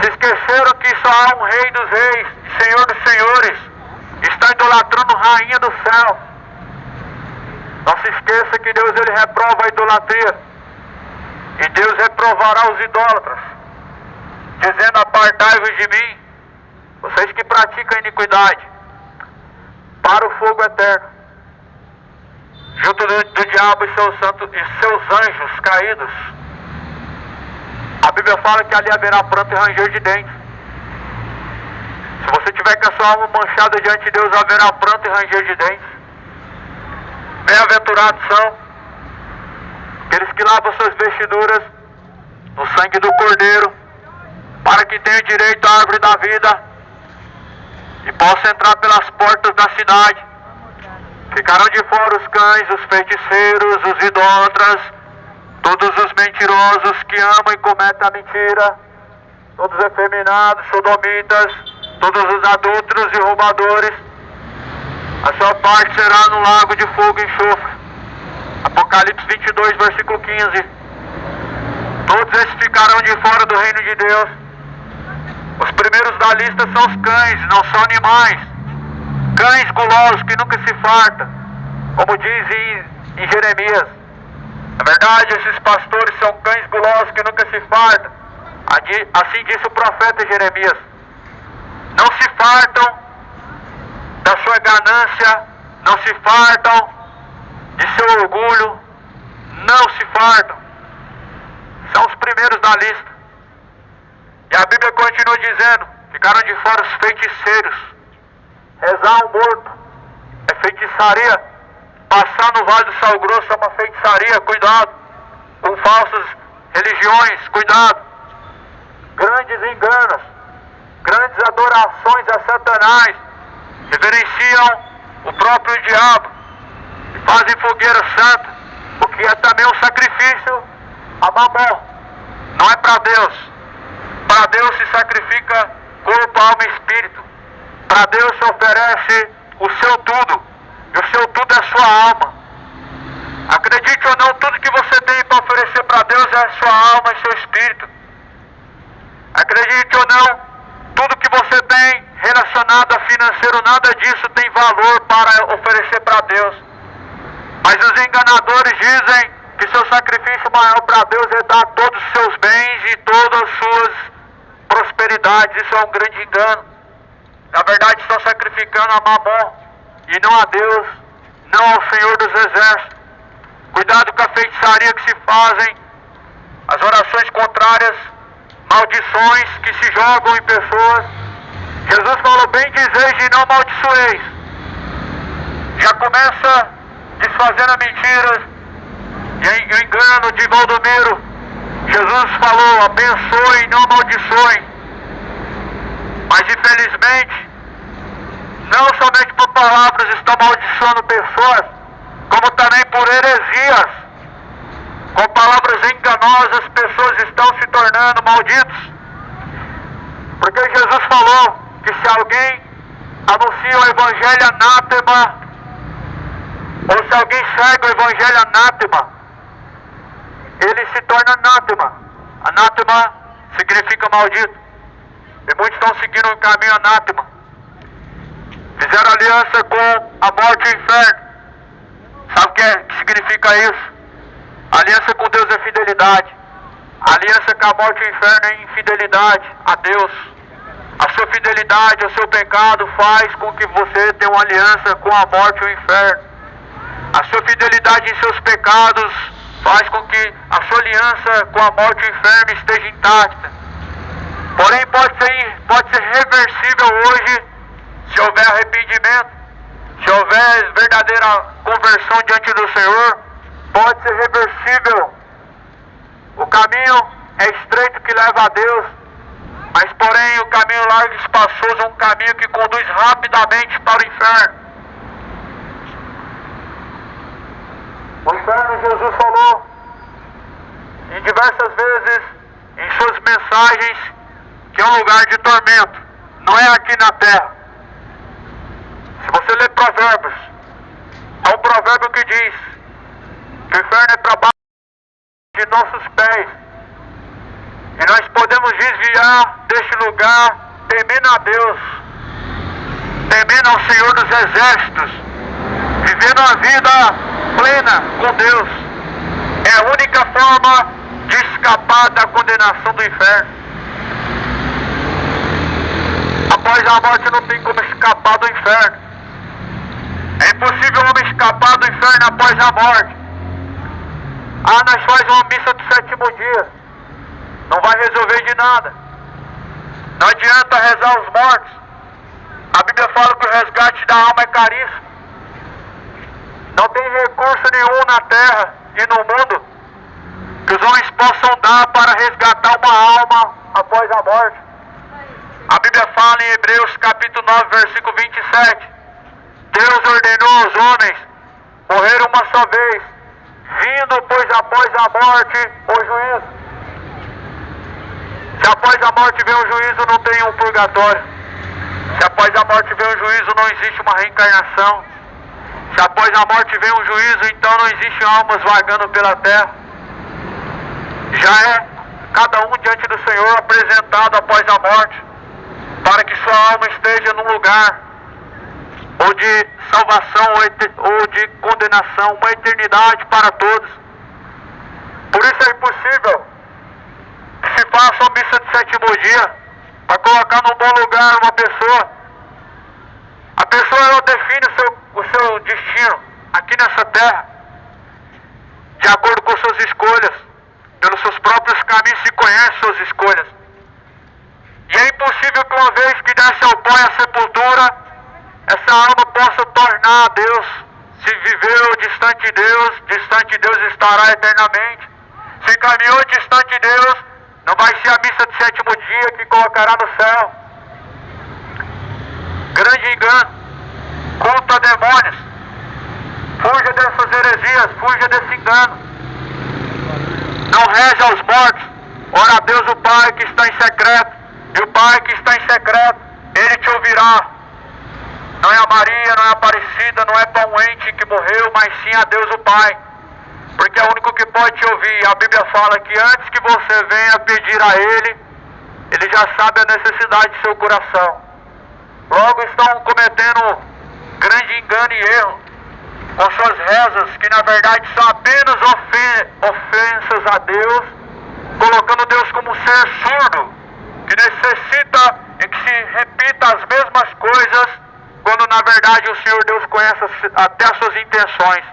Se esqueceram que só há um rei dos reis e senhor dos senhores. Estão idolatrando rainha do céu. Não se esqueça que Deus ele reprova a idolatria. E Deus reprovará os idólatras, dizendo: apartai-vos de mim, vocês que praticam iniquidade, para o fogo eterno, junto do diabo e seus santos e seus anjos caídos. A Bíblia fala que ali haverá pranto e ranger de dentes. Se você tiver com a sua alma manchada diante de Deus, haverá pranto e ranger de dentes. Bem-aventurados são aqueles que lavam suas vestiduras no sangue do Cordeiro, para que tenham direito à árvore da vida e possam entrar pelas portas da cidade. Ficarão de fora os cães, os feiticeiros, os idólatras, todos os mentirosos que amam e cometem a mentira, todos os efeminados, sodomitas, todos os adúlteros e roubadores. A sua parte será no lago de fogo e enxofre. Apocalipse 22, versículo 15. Todos esses ficarão de fora do reino de Deus. Os primeiros da lista são os cães, não são animais. Cães gulosos que nunca se fartam, como diz em Jeremias. Na verdade, esses pastores são cães gulosos que nunca se fartam. Assim disse o profeta Jeremias. Não se fartam da sua ganância, não se fartam de seu orgulho, não se fartam. São os primeiros da lista. E a Bíblia continua dizendo: ficaram de fora os feiticeiros. Rezar um morto é feitiçaria. Passar no Vale do Sal Grosso é uma feitiçaria, cuidado. Com falsas religiões, cuidado. Grandes enganos, grandes adorações a Satanás, reverenciam o próprio diabo e fazem fogueira santa, o que é também um sacrifício a Mamon. Não é para Deus. Para Deus se sacrifica corpo, alma e espírito. Para Deus se oferece o seu tudo, e o seu tudo é sua alma. Acredite ou não, tudo que você tem para oferecer para Deus é sua alma e seu espírito. Acredite ou não, tudo que você tem relacionado a financeiro, nada disso tem valor para oferecer para Deus. Mas os enganadores dizem que seu sacrifício maior para Deus é dar todos os seus bens e todas as suas prosperidades. Isso é um grande engano. Na verdade, estão sacrificando a Mamon e não a Deus, não ao Senhor dos Exércitos. Cuidado com a feitiçaria que se fazem, as orações contrárias, maldições que se jogam em pessoas. Jesus falou: bem dizeis e não amaldiçoeis. Já começa desfazendo mentiras e o engano de Valdomiro. Jesus falou: abençoe e não amaldiçoe. Mas infelizmente, não somente por palavras estão amaldiçoando pessoas, como também por heresias. Com palavras enganosas, pessoas estão se tornando malditos. Porque Jesus falou que se alguém anuncia o evangelho anátema, ou se alguém segue o evangelho anátema, ele se torna anátema. Anátema significa maldito. E muitos estão seguindo um caminho anátema. Fizeram aliança com a morte e o inferno. Sabe o que significa isso? Aliança com Deus é fidelidade. Aliança com a morte e o inferno é infidelidade a Deus. A sua fidelidade ao seu pecado faz com que você tenha uma aliança com a morte e o inferno. A sua fidelidade em seus pecados faz com que a sua aliança com a morte e o inferno esteja intacta. Porém, pode ser reversível hoje, se houver arrependimento, se houver verdadeira conversão diante do Senhor, pode ser reversível. O caminho é estreito que leva a Deus, mas porém o caminho largo e espaçoso é um caminho que conduz rapidamente para o inferno. O inferno, Jesus falou em diversas vezes em suas mensagens, que é um lugar de tormento, não é aqui na terra. Se você ler Provérbios, há um provérbio que diz: que o inferno é para baixo de nossos pés. E nós podemos desviar deste lugar temendo a Deus, temendo ao Senhor dos Exércitos, vivendo a vida plena com Deus. É a única forma de escapar da condenação do inferno. Após a morte não tem como escapar do inferno. É impossível o homem escapar do inferno após a morte. Ah, nós fazemos uma missa do 7º dia. Não vai resolver de nada. Não adianta rezar os mortos. A Bíblia fala que o resgate da alma é caríssimo. Não tem recurso nenhum na terra e no mundo que os homens possam dar para resgatar uma alma após a morte. A Bíblia fala em Hebreus capítulo 9, versículo 27. Deus ordenou aos homens morrer uma só vez, vindo, pois, após a morte, o juízo. Se após a morte vem o juízo, não tem um purgatório. Se após a morte vem o juízo, não existe uma reencarnação. Se após a morte vem o juízo, então não existe almas vagando pela terra. Já é cada um diante do Senhor apresentado após a morte, para que sua alma esteja num lugar ou de salvação ou de condenação, uma eternidade para todos. Por isso é impossível que se faça uma missa de 7º dia para colocar num bom lugar uma pessoa. A pessoa, ela define o seu destino aqui nessa terra de acordo com suas escolhas, pelos seus próprios caminhos, se conhece suas escolhas. E é impossível que uma vez que desce ao pó e à sepultura, essa alma possa tornar a Deus. Se viveu distante de Deus estará eternamente. Se caminhou distante de Deus, não vai ser a missa de 7º dia que colocará no céu. Grande engano, culto a demônios. Fuja dessas heresias, fuja desse engano. Não reze aos mortos. Ora a Deus o Pai que está em secreto. E o Pai que está em secreto, Ele te ouvirá. Não é a Maria, não é a Aparecida, não é para um ente que morreu, mas sim a Deus o Pai. Porque é o único que pode te ouvir. A Bíblia fala que antes que você venha pedir a Ele, Ele já sabe a necessidade do seu coração. Logo estão cometendo grande engano e erro com suas rezas, que na verdade são apenas ofensas a Deus, colocando Deus como um ser surdo, que necessita e que se repita as mesmas coisas, quando na verdade o Senhor Deus conhece até as suas intenções.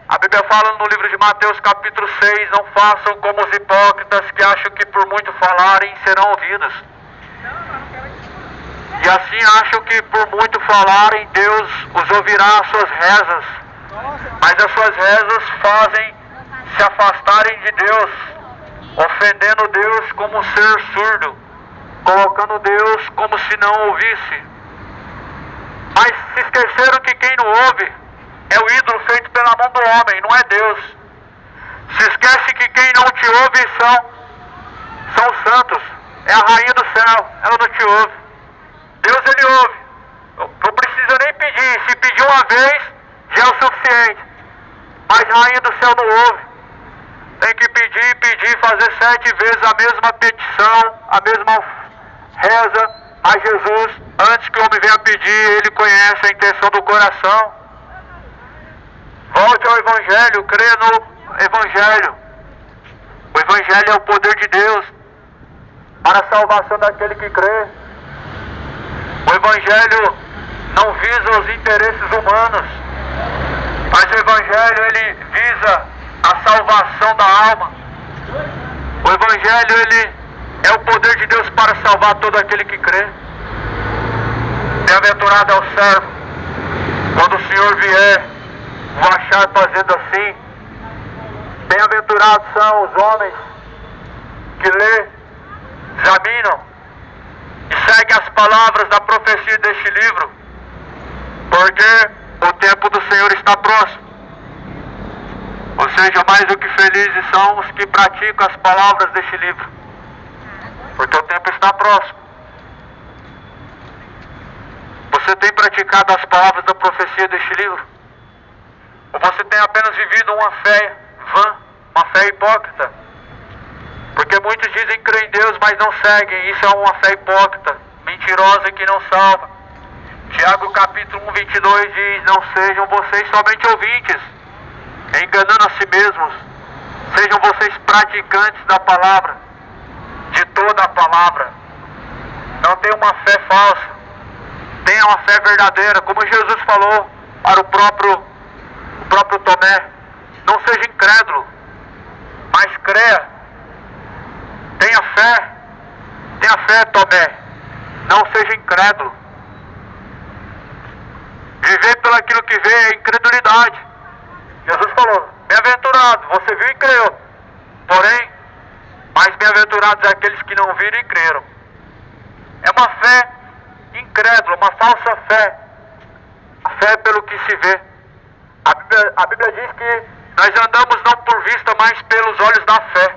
A Bíblia fala no livro de Mateus capítulo 6, não façam como os hipócritas que acham que por muito falarem serão ouvidos. E assim acham que por muito falarem Deus os ouvirá as suas rezas. Mas as suas rezas fazem se afastarem de Deus, ofendendo Deus como um ser surdo, colocando Deus como se não ouvisse. Mas se esqueceram que quem não ouve é o ídolo feito pela mão do homem, não é Deus. Se esquece que quem não te ouve são os santos, é a rainha do céu, ela não te ouve. Deus, Ele ouve. Não precisa nem pedir, se pedir uma vez já é o suficiente. Mas a rainha do céu não ouve. Tem que pedir, fazer 7 vezes a mesma petição, a mesma reza a Jesus. Antes que o homem venha pedir, Ele conhece a intenção do coração. Volte ao Evangelho, creia no Evangelho. O Evangelho é o poder de Deus para a salvação daquele que crê. O Evangelho não visa os interesses humanos, mas o Evangelho, ele visa a salvação da alma. O Evangelho, ele é o poder de Deus para salvar todo aquele que crê. Bem-aventurado é o servo, quando o Senhor vier, o achar fazendo assim. Bem-aventurados são os homens que lê, examinam e seguem as palavras da profecia deste livro, porque o tempo do Senhor está próximo. Ou seja, mais do que felizes são os que praticam as palavras deste livro, porque o tempo está próximo. Você tem praticado as palavras da profecia deste livro? Ou você tem apenas vivido uma fé vã, uma fé hipócrita? Porque muitos dizem crer em Deus, mas não seguem. Isso é uma fé hipócrita, mentirosa, que não salva. Tiago capítulo 1, 22 diz: não sejam vocês somente ouvintes, enganando a si mesmos. Sejam vocês praticantes da palavra, de toda a palavra. Não tenha uma fé falsa, tenha uma fé verdadeira, como Jesus falou para o próprio Tomé: não seja incrédulo, mas creia. Tenha fé, Tomé, não seja incrédulo. Viver pelo aquilo que vê é incredulidade. Jesus falou: bem-aventurado, você viu e creu. Porém, mais bem-aventurados é aqueles que não viram e creram. É uma fé incrédula, uma falsa fé. A fé é pelo que se vê. A Bíblia diz que nós andamos não por vista, mas pelos olhos da fé.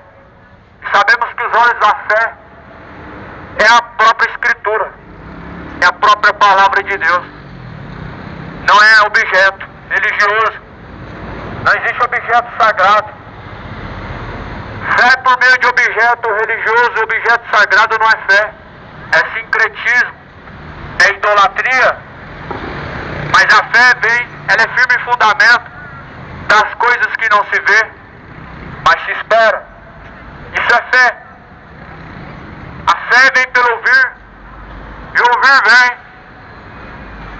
E sabemos que os olhos da fé é a própria Escritura, é a própria Palavra de Deus. Não é objeto religioso, não existe objeto sagrado. Fé por meio de objeto religioso, objeto sagrado, não é fé, é sincretismo, é idolatria. Mas a fé vem, ela é firme fundamento das coisas que não se vê, mas se espera. Isso é fé. A fé vem pelo ouvir, e o ouvir vem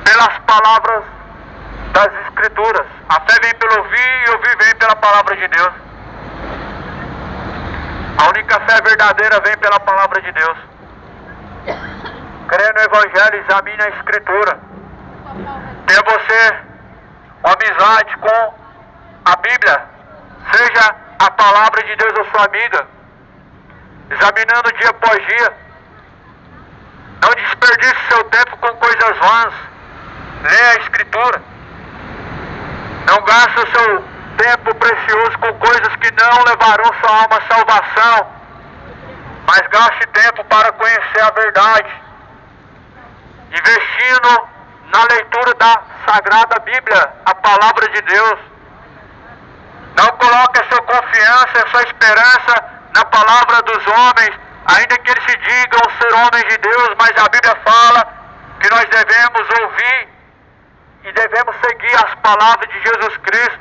pelas palavras das Escrituras. A fé vem pelo ouvir, e o ouvir vem pela palavra de Deus. A única fé verdadeira vem pela palavra de Deus. Creia no Evangelho, examine a Escritura. Tenha você uma amizade com a Bíblia. Seja a palavra de Deus a sua amiga, examinando dia após dia. Não desperdice seu tempo com coisas vãs. Leia a Escritura. Não gaste o seu tempo precioso com coisas que não levarão sua alma à salvação, mas gaste tempo para conhecer a verdade, investindo na leitura da Sagrada Bíblia, a Palavra de Deus. Não coloque a sua confiança, a sua esperança na palavra dos homens, ainda que eles se digam ser homens de Deus, mas a Bíblia fala que nós devemos ouvir e devemos seguir as palavras de Jesus Cristo.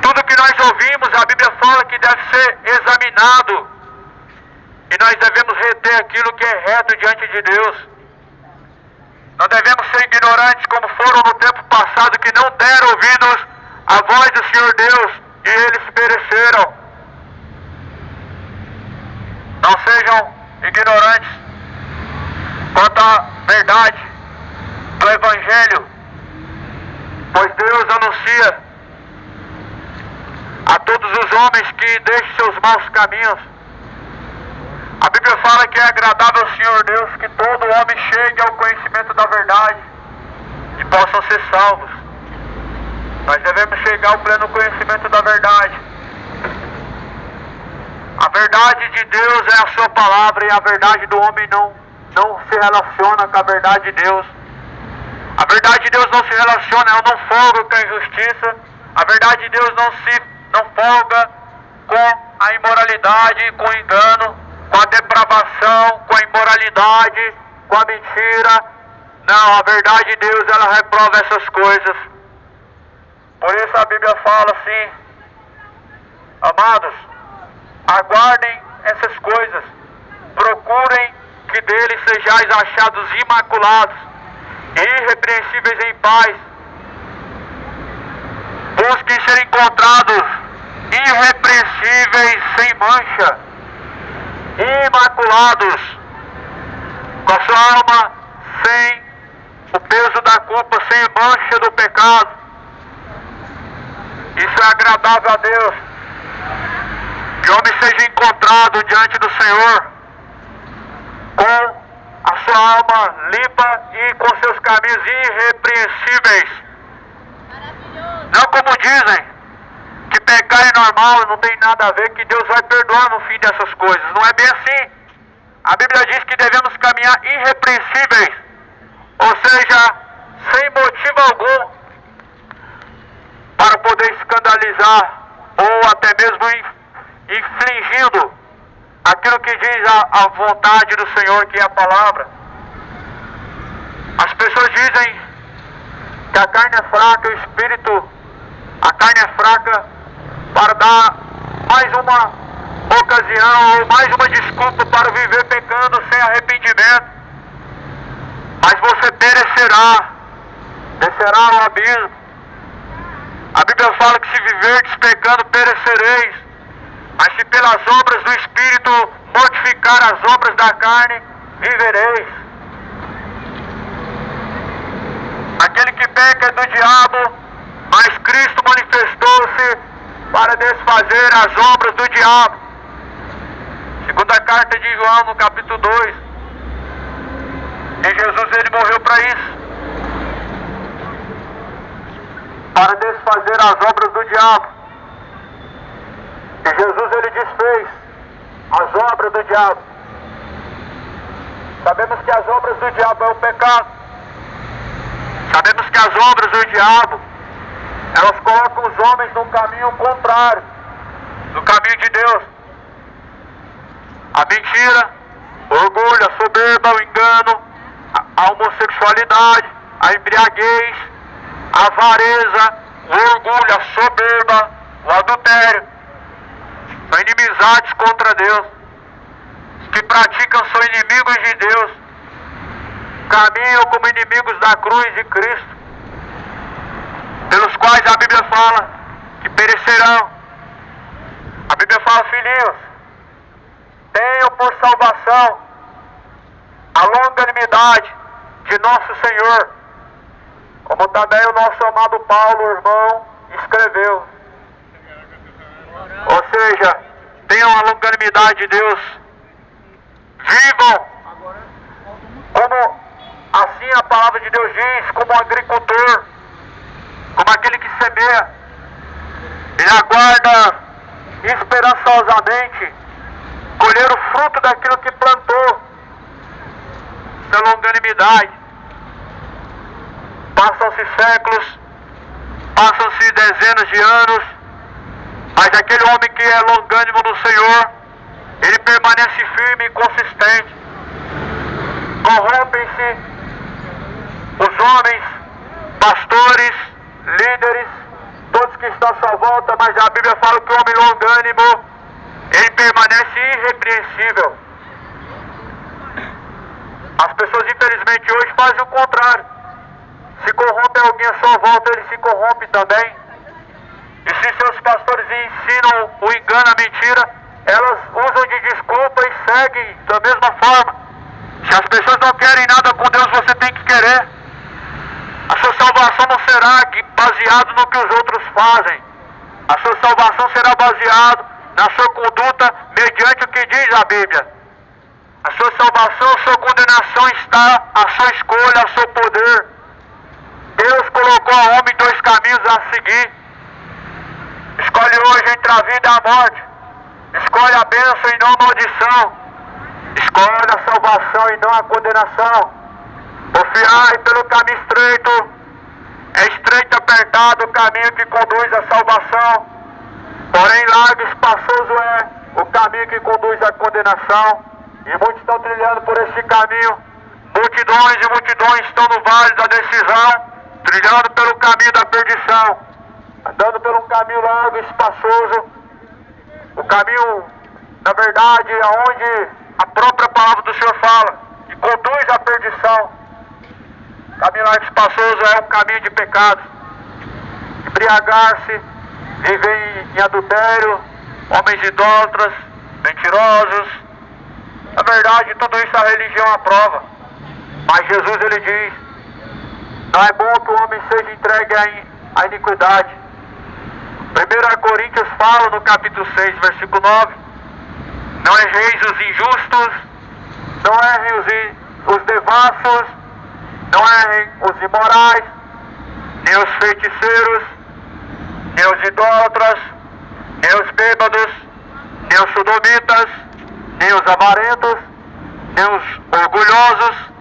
Tudo que nós ouvimos, a Bíblia fala que deve ser examinado, e nós devemos reter aquilo que é reto diante de Deus. Não devemos ser ignorantes como foram no tempo passado, que não deram ouvidos à voz do Senhor Deus, e eles pereceram. Não sejam ignorantes quanto à verdade do Evangelho, pois Deus anuncia a todos os homens que deixem seus maus caminhos. A Bíblia fala que é agradável ao Senhor Deus que todo homem chegue ao conhecimento da verdade e possam ser salvos. Nós devemos chegar ao pleno conhecimento da verdade. A verdade de Deus é a sua palavra, e a verdade do homem não se relaciona com a verdade de Deus. A verdade de Deus não se relaciona, ela não folga com a injustiça. A verdade de Deus não folga com a imoralidade, com o engano, com a depravação, com a imoralidade, com a mentira. Não, a verdade de Deus, ela reprova essas coisas. Por isso a Bíblia fala assim: amados, aguardem essas coisas, procurem que deles sejais achados imaculados, irrepreensíveis em paz. Busquem ser encontrados irrepreensíveis, sem mancha, imaculados, com a sua alma sem o peso da culpa, sem mancha do pecado. Isso é agradável a Deus, que o homem seja encontrado diante do Senhor com a sua alma limpa e com seus caminhos irrepreensíveis. Não como dizem, que pecar é normal, não tem nada a ver, que Deus vai perdoar no fim dessas coisas. Não é bem assim. A Bíblia diz que devemos caminhar irrepreensíveis, ou seja, sem motivo algum, para poder escandalizar ou até mesmo infligindo aquilo que diz a vontade do Senhor, que é a palavra. As pessoas dizem que a carne é fraca, o espírito, a carne é fraca para dar mais uma ocasião ou mais uma desculpa para viver pecando sem arrependimento. Mas você perecerá, descerá ao abismo. A Bíblia fala que se viverdes pecando, perecereis. Mas se pelas obras do Espírito mortificar as obras da carne, vivereis. Aquele que peca é do diabo, mas Cristo manifestou-se para desfazer as obras do diabo. Segunda carta de João, no capítulo 2. E Jesus, ele morreu para isso. Para desfazer as obras do diabo. E Jesus, ele desfez as obras do diabo. Sabemos que as obras do diabo é o pecado. Sabemos que as obras do diabo, elas colocam os homens num caminho contrário do caminho de Deus. A mentira, o orgulho, a soberba, o engano, a homossexualidade, a embriaguez, a avareza, o orgulho, a soberba, o adultério, são inimizades contra Deus. Os que praticam são inimigos de Deus, caminham como inimigos da cruz de Cristo, pelos quais a Bíblia fala que perecerão. A Bíblia fala: filhinhos, tenham por salvação a longanimidade de nosso Senhor, como também o nosso amado Paulo, irmão, escreveu. Ou seja, tenham a longanimidade de Deus, vivam como assim a palavra de Deus diz, como um agricultor, como aquele que semeia, ele aguarda esperançosamente colher o fruto daquilo que plantou. Isso é longanimidade. Passam-se séculos, passam-se dezenas de anos, mas aquele homem que é longânimo no Senhor, ele permanece firme e consistente. Corrompem-se os homens, pastores, líderes, todos que estão à sua volta, mas a Bíblia fala que o homem longânimo, ele permanece irrepreensível. As pessoas, infelizmente, hoje fazem o contrário. Se corrompe alguém à sua volta, ele se corrompe também. E se seus pastores ensinam o engano, a mentira, elas usam de desculpa e seguem da mesma forma. Se as pessoas não querem nada com Deus, você tem que querer. A sua salvação não será baseada no que os outros fazem. A sua salvação será baseada na sua conduta mediante o que diz a Bíblia. A sua salvação, a sua condenação está à sua escolha, ao seu poder. Deus colocou ao homem dois caminhos a seguir. Escolhe hoje entre a vida e a morte. Escolhe a bênção e não a maldição. Escolhe a salvação e não a condenação. Confiai pelo caminho estreito. É estreito e apertado o caminho que conduz à salvação. Porém largo e espaçoso é o caminho que conduz à condenação. E muitos estão trilhando por esse caminho. Multidões e multidões estão no vale da decisão, trilhando pelo caminho da perdição, andando pelo caminho largo e espaçoso, o caminho, na verdade, aonde a própria palavra do Senhor fala, que conduz à perdição. O caminho largo e espaçoso é um caminho de pecados. Embriagar-se, viver em adultério, homens idólatras, mentirosos. Na verdade, tudo isso a religião aprova. Mas Jesus, ele diz: não é bom que o homem seja entregue à iniquidade. 1 Coríntios fala no capítulo 6, versículo 9: não erreis os injustos, não errem os devassos, não errem os imorais, nem os feiticeiros, nem os idólatras, nem os bêbados, nem os sodomitas, nem os avarentos, nem os orgulhosos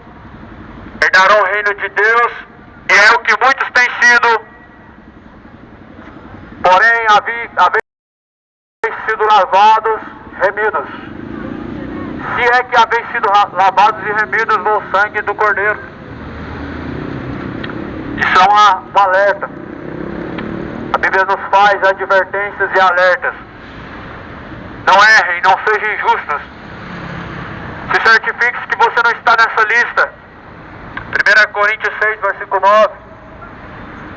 herdarão o reino de Deus. E é o que muitos têm sido. sido lavados, remidos. Se é que havem sido lavados e remidos no sangue do Cordeiro. Isso é um alerta. A Bíblia nos faz advertências e alertas. Não errem, não sejam injustos. Se certifique que você não está nessa lista. 1 Coríntios 6, versículo 9.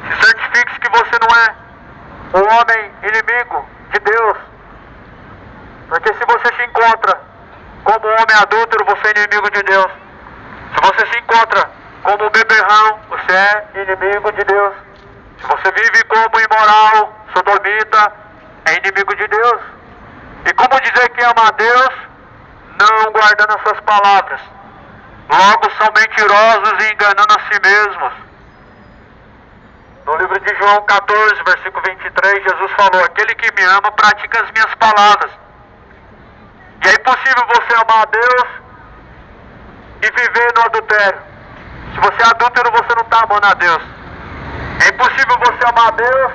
Se certifique que você não é um homem inimigo de Deus. Porque se você se encontra como homem adúltero, você é inimigo de Deus. Se você se encontra como beberrão, você é inimigo de Deus. Se você vive como imoral, sodomita, é inimigo de Deus. E como dizer que ama a Deus, não guardando as suas palavras? Logo são mentirosos e enganando a si mesmos. No livro de João 14, versículo 23, Jesus falou: aquele que me ama pratica as minhas palavras. E é impossível você amar a Deus e viver no adultério. Se você é adúltero, você não está amando a Deus. É impossível você amar a Deus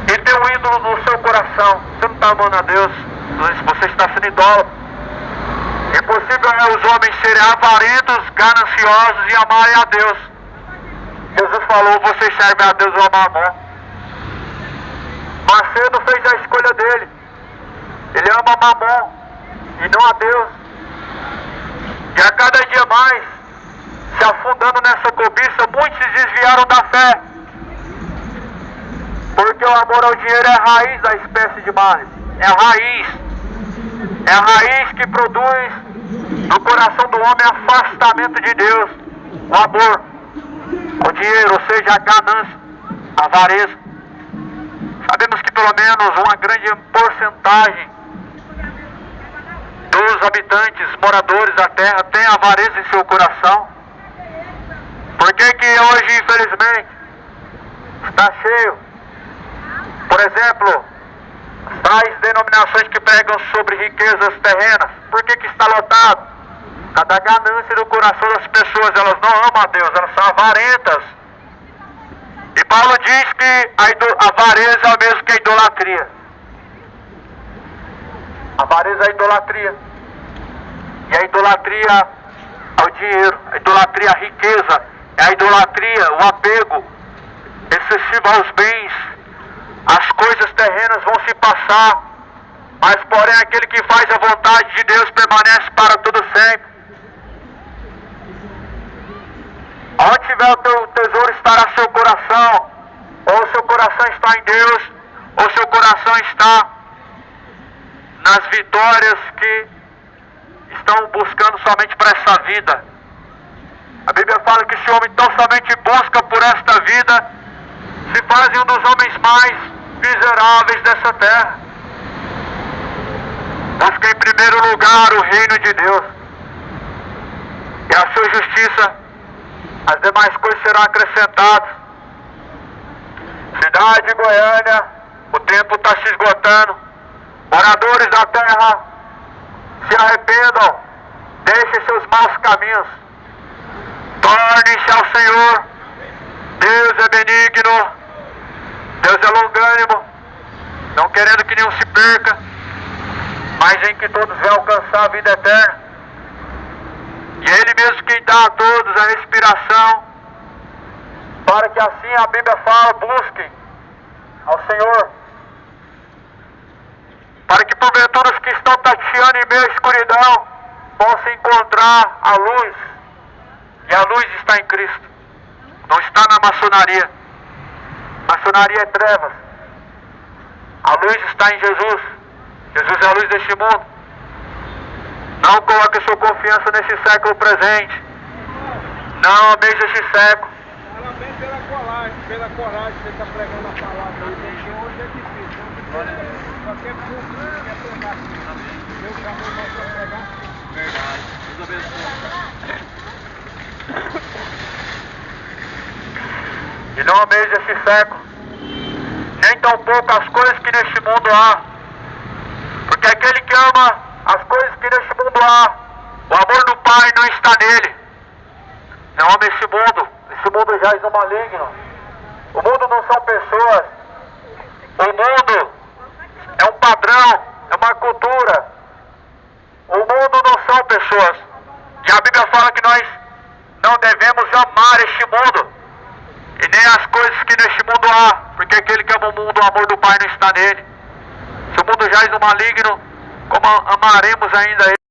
e ter um ídolo no seu coração. Você não está amando a Deus, você está sendo idólatra. É impossível os homens serem avarentos, gananciosos e amarem a Deus. Jesus falou: você serve a Deus ou a Mamon. Macedo fez a escolha dele. Ele ama Mamon e não a Deus. E a cada dia mais, se afundando nessa cobiça, muitos se desviaram da fé. Porque o amor ao dinheiro é a raiz da espécie de males. É a raiz. É a raiz que produz no coração do homem afastamento de Deus. O amor, o dinheiro, ou seja, a ganância, a avareza. Sabemos que pelo menos uma grande porcentagem dos habitantes, moradores da terra, tem avareza em seu coração. Por que que hoje, infelizmente, está cheio? Por exemplo, tais denominações que pregam sobre riquezas terrenas. Por que que está lotado? Cada ganância do coração das pessoas. Elas não amam a Deus, elas são avarentas. E Paulo diz que a avareza é o mesmo que a idolatria. A avareza é a idolatria. E a idolatria ao dinheiro, a idolatria à riqueza, é a idolatria, o apego excessivo aos bens. As coisas terrenas vão se passar, mas porém aquele que faz a vontade de Deus permanece para todo sempre. Onde tiver o teu tesouro estará seu coração. Ou seu coração está em Deus, ou seu coração está nas vitórias que estão buscando somente para essa vida. A Bíblia fala que esse homem tão somente busca por esta vida, se faz um dos homens mais miseráveis dessa terra. Busca em primeiro lugar o reino de Deus e a sua justiça. As demais coisas serão acrescentadas. Cidade de Goiânia, o tempo está se esgotando. Moradores da terra, se arrependam, deixem seus maus caminhos, tornem-se ao Senhor. Deus é benigno, Deus é longânimo, não querendo que nenhum se perca, mas em que todos venham alcançar a vida eterna. E é Ele mesmo quem dá a todos a respiração, para que assim a Bíblia fala: busquem ao Senhor, para que porventura os que estão tateando em meio à escuridão possam encontrar a luz. E a luz está em Cristo, não está na maçonaria. Maçonaria é trevas. A luz está em Jesus. Jesus é a luz deste mundo. Não coloque sua confiança nesse século presente. Não ameis esse século. Parabéns pela coragem que você está pregando a palavra aí, porque hoje é difícil. Qualquer público que quer pregar, Deus chamou nós para pregar. Verdade. Deus abençoe. E não ameis esse século, nem tampouco as coisas que neste mundo há. Porque aquele que ama as coisas que neste mundo há, o amor do Pai não está nele. Não ama esse mundo jaz no maligno. O mundo não são pessoas. O mundo é um padrão. a cultura. O mundo não são pessoas. E a Bíblia fala que nós não devemos amar este mundo, e nem as coisas que neste mundo há, porque aquele que ama o mundo, o amor do Pai não está nele. Se o mundo jaz no maligno, como amaremos ainda ele?